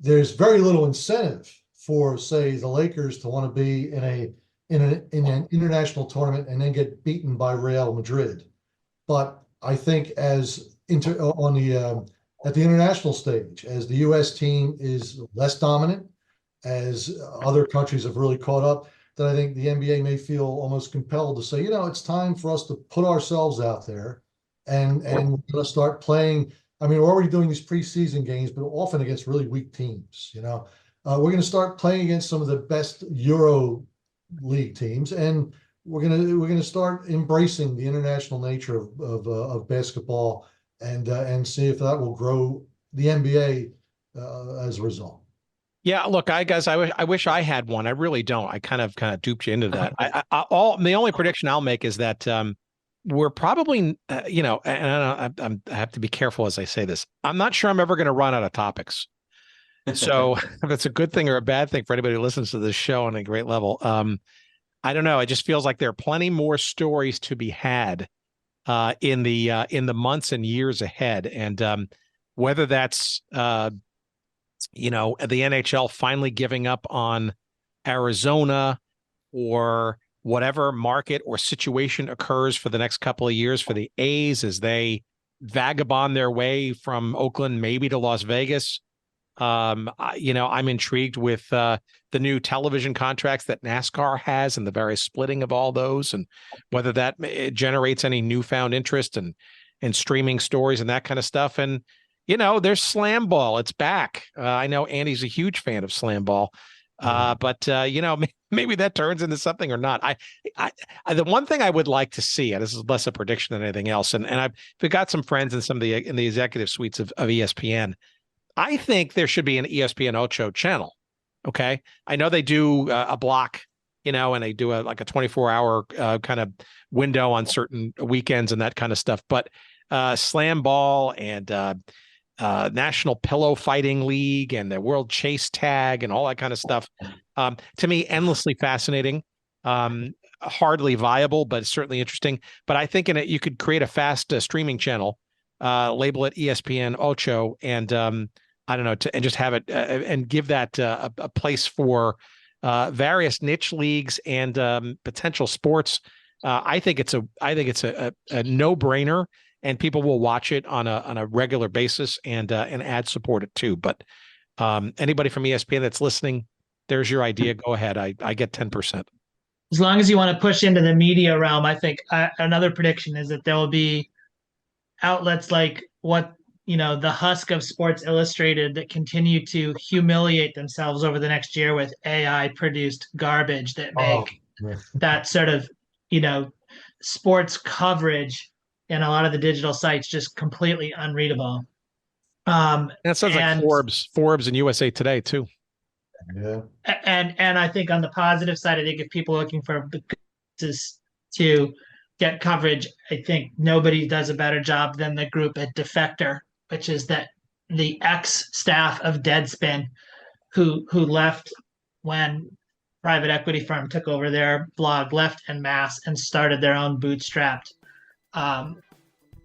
there's very little incentive for, say, the Lakers to want to be in an international tournament and then get beaten by Real Madrid. But I think at the international stage, as the U.S. team is less dominant, as other countries have really caught up, that I think the NBA may feel almost compelled to say, it's time for us to put ourselves out there and we're going to start playing. I mean, we're already doing these preseason games, but often against really weak teams. We're going to start playing against some of the best Euro League teams, and we're going to start embracing the international nature of basketball and see if that will grow the NBA as a result. Yeah, look, I wish I had one. I really don't. I kind of duped you into that. The only prediction I'll make is that we're probably, and I have to be careful as I say this. I'm not sure I'm ever going to run out of topics. So if it's a good thing or a bad thing for anybody who listens to this show on a great level, I don't know. It just feels like there are plenty more stories to be had in the months and years ahead, and whether that's the NHL finally giving up on Arizona, or whatever market or situation occurs for the next couple of years for the A's as they vagabond their way from Oakland maybe to Las Vegas. I'm intrigued with the new television contracts that NASCAR has and the various splitting of all those, and whether that generates any newfound interest and streaming stories and that kind of stuff. And there's slam ball. It's back. I know Andy's a huge fan of slam ball, but maybe that turns into something or not. The one thing I would like to see, and this is less a prediction than anything else, and I've got some friends in in the executive suites of ESPN. I think there should be an ESPN Ocho channel. Okay, I know they do a block, and they do like a 24-hour kind of window on certain weekends and that kind of stuff. But slam ball and National Pillow Fighting League and the World Chase Tag and all that kind of stuff, to me, endlessly fascinating. Hardly viable, but certainly interesting. But I think in it, you could create a fast streaming channel, label it ESPN Ocho, and I don't know, and just have it and give that a place for various niche leagues and potential sports. I think it's a no-brainer, and people will watch it on a regular basis and ad support it too. But anybody from ESPN that's listening, there's your idea. Go ahead. I get 10%. As long as you want to push into the media realm, I think another prediction is that there will be outlets like the husk of Sports Illustrated that continue to humiliate themselves over the next year with AI produced garbage that make that sort of, sports coverage in a lot of the digital sites just completely unreadable. And it sounds like Forbes and USA Today too. Yeah. And I think on the positive side, I think if people are looking for to get coverage, I think nobody does a better job than the group at Defector, which is the ex-staff of Deadspin who left when private equity firm took over their blog, left en masse, and started their own bootstrapped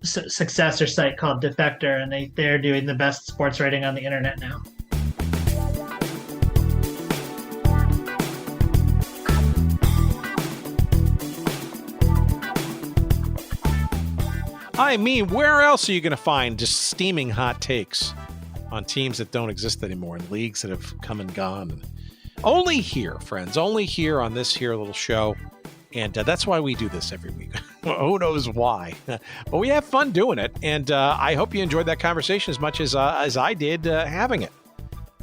successor site called Defector, and they're doing the best sports writing on the internet now. I mean, where else are you going to find just steaming hot takes on teams that don't exist anymore and leagues that have come and gone? Only here, friends, only here on this here little show. And that's why we do this every week. Who knows why? But we have fun doing it. And I hope you enjoyed that conversation as much as I did having it.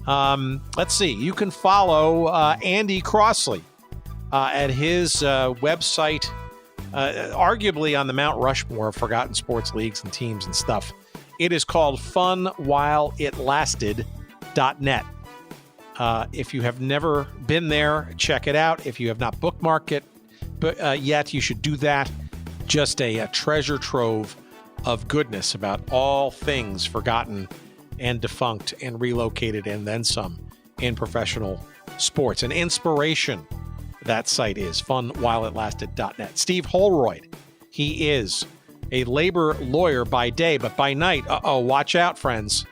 Let's see. You can follow Andy Crossley at his website, arguably on the Mount Rushmore of forgotten sports leagues and teams and stuff. It is called funwhileitlasted.net. If you have never been there, check it out. If you have not bookmarked it yet, you should do that. Just a treasure trove of goodness about all things forgotten and defunct and relocated and then some in professional sports. An inspiration. That site is funwhileitlasted.net. Steve Holroyd, he is a labor lawyer by day, but by night, watch out, friends.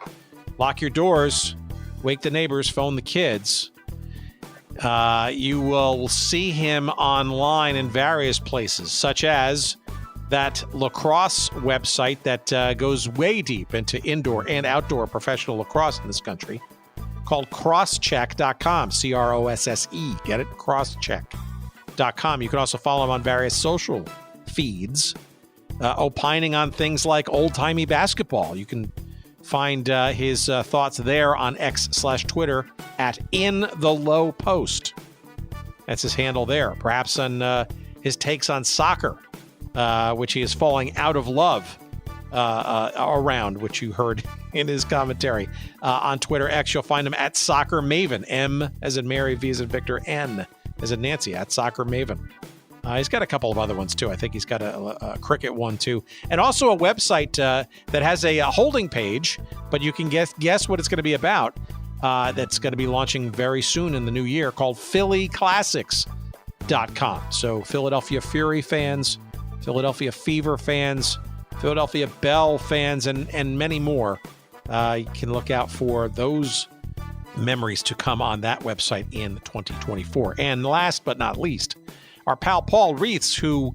Lock your doors, wake the neighbors, phone the kids. You will see him online in various places, such as that lacrosse website that goes way deep into indoor and outdoor professional lacrosse in this country, called crosscheck.com, C-R-O-S-S-E. Get it? Crosscheck.com. You can also follow him on various social feeds, opining on things like old-timey basketball. You can find his thoughts there on X/Twitter at InTheLowPost. That's his handle there. Perhaps on his takes on soccer, which he is falling out of love around, which you heard in his commentary. On Twitter X, you'll find him at Soccer Maven, M as in Mary, V as in Victor, N as in Nancy, at Soccer Maven. He's got a couple of other ones too. I think he's got a cricket one too, and also a website that has a holding page, but you can guess what it's going to be about. That's going to be launching very soon in the new year, called PhillyClassics.com. So Philadelphia Fury fans, Philadelphia Fever fans, Philadelphia Bell fans, and many more. You can look out for those memories to come on that website in 2024. And last but not least, our pal Paul Reeths, who,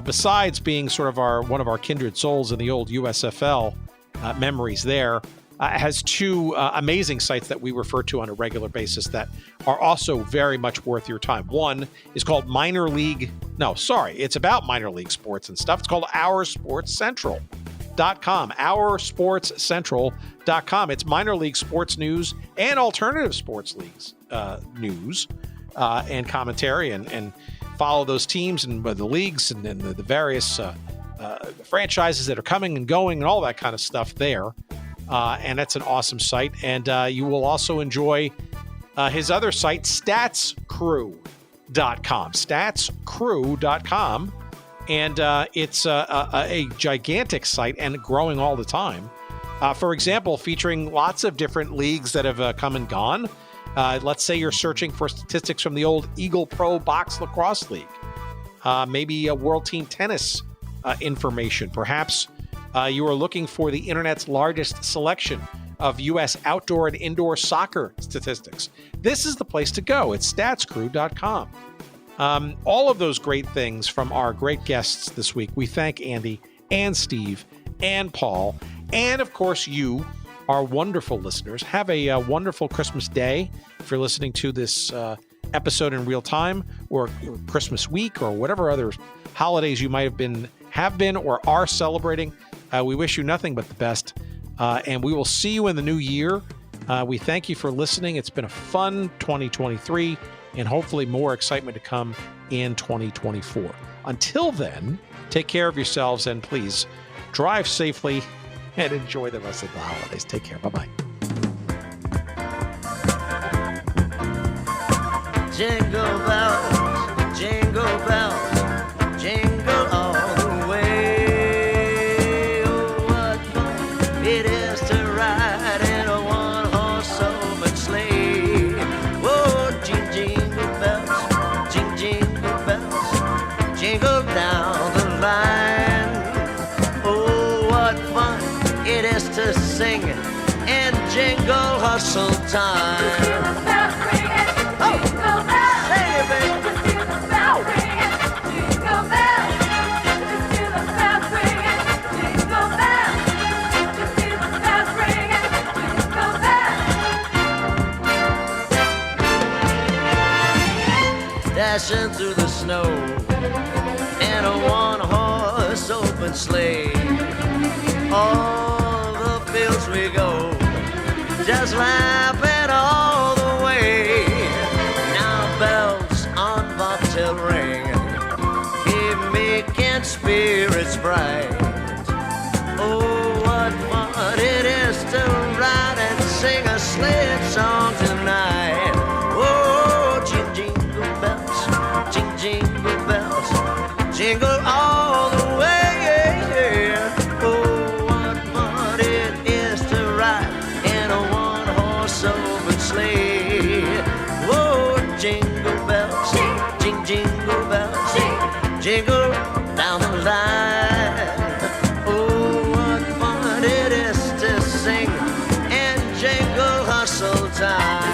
besides being sort of one of our kindred souls in the old USFL memories there, has two amazing sites that we refer to on a regular basis that are also very much worth your time. One is called it's about minor league sports and stuff. It's called OurSportsCentral.com. OurSportsCentral.com. It's minor league sports news and alternative sports leagues news and commentary, and follow those teams and the leagues and the various franchises that are coming and going and all that kind of stuff there. And that's an awesome site. And you will also enjoy his other site, Stats Crew. statscrew.com. And it's a gigantic site and growing all the time. For example, featuring lots of different leagues that have come and gone. Let's say you're searching for statistics from the old Eagle Pro Box Lacrosse League. Maybe a World Team Tennis information. Perhaps you are looking for the internet's largest selection of U.S. outdoor and indoor soccer statistics. This is the place to go. It's statscrew.com. All of those great things from our great guests this week. We thank Andy and Steve and Paul, and of course you, our wonderful listeners. Have a wonderful Christmas day if you're listening to this episode in real time, or Christmas week, or whatever other holidays you might have been or are celebrating. We wish you nothing but the best, and we will see you in the new year. We thank you for listening. It's been a fun 2023, and hopefully more excitement to come in 2024. Until then, take care of yourselves, and please drive safely and enjoy the rest of the holidays. Take care. Bye-bye. Jingle bells, jingle bells, jingle all the way. Oh, what fun it is to ride in a one-horse open sleigh. Whoa, jingle bells, jingle bells, jingle down the line. Oh, what fun it is to sing in jingle hustle time. Dashing through the snow in a one-horse open sleigh. All the fields we go, just laughing all the way. Now bells on bobtail ring, keep making spirits bright. Oh, what fun it is to ride and sing a sled song tonight. Oh, jingle bells, jingle bells, jingle all the way. Oh, what fun it is to ride in a one-horse open sleigh. Oh, jingle bells, jingle bells, jingle down the line. Oh, what fun it is to sing in jingle hustle time.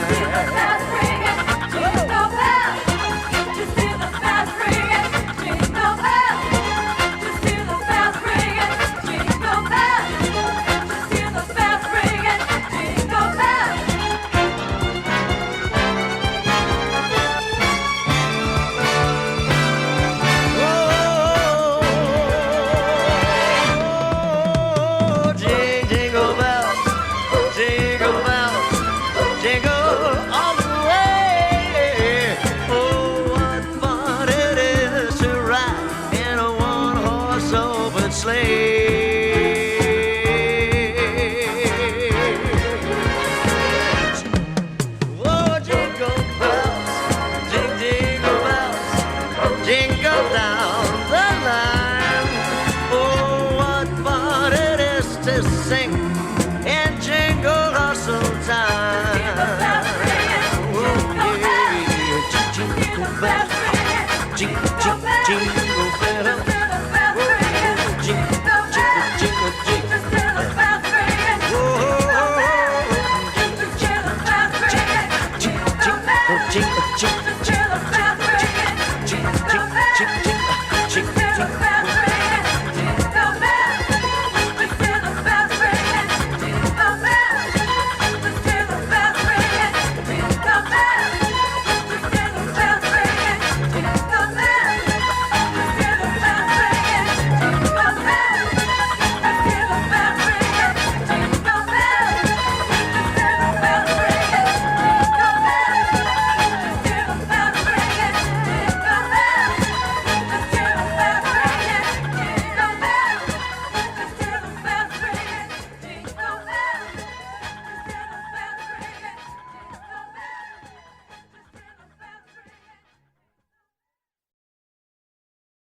Sing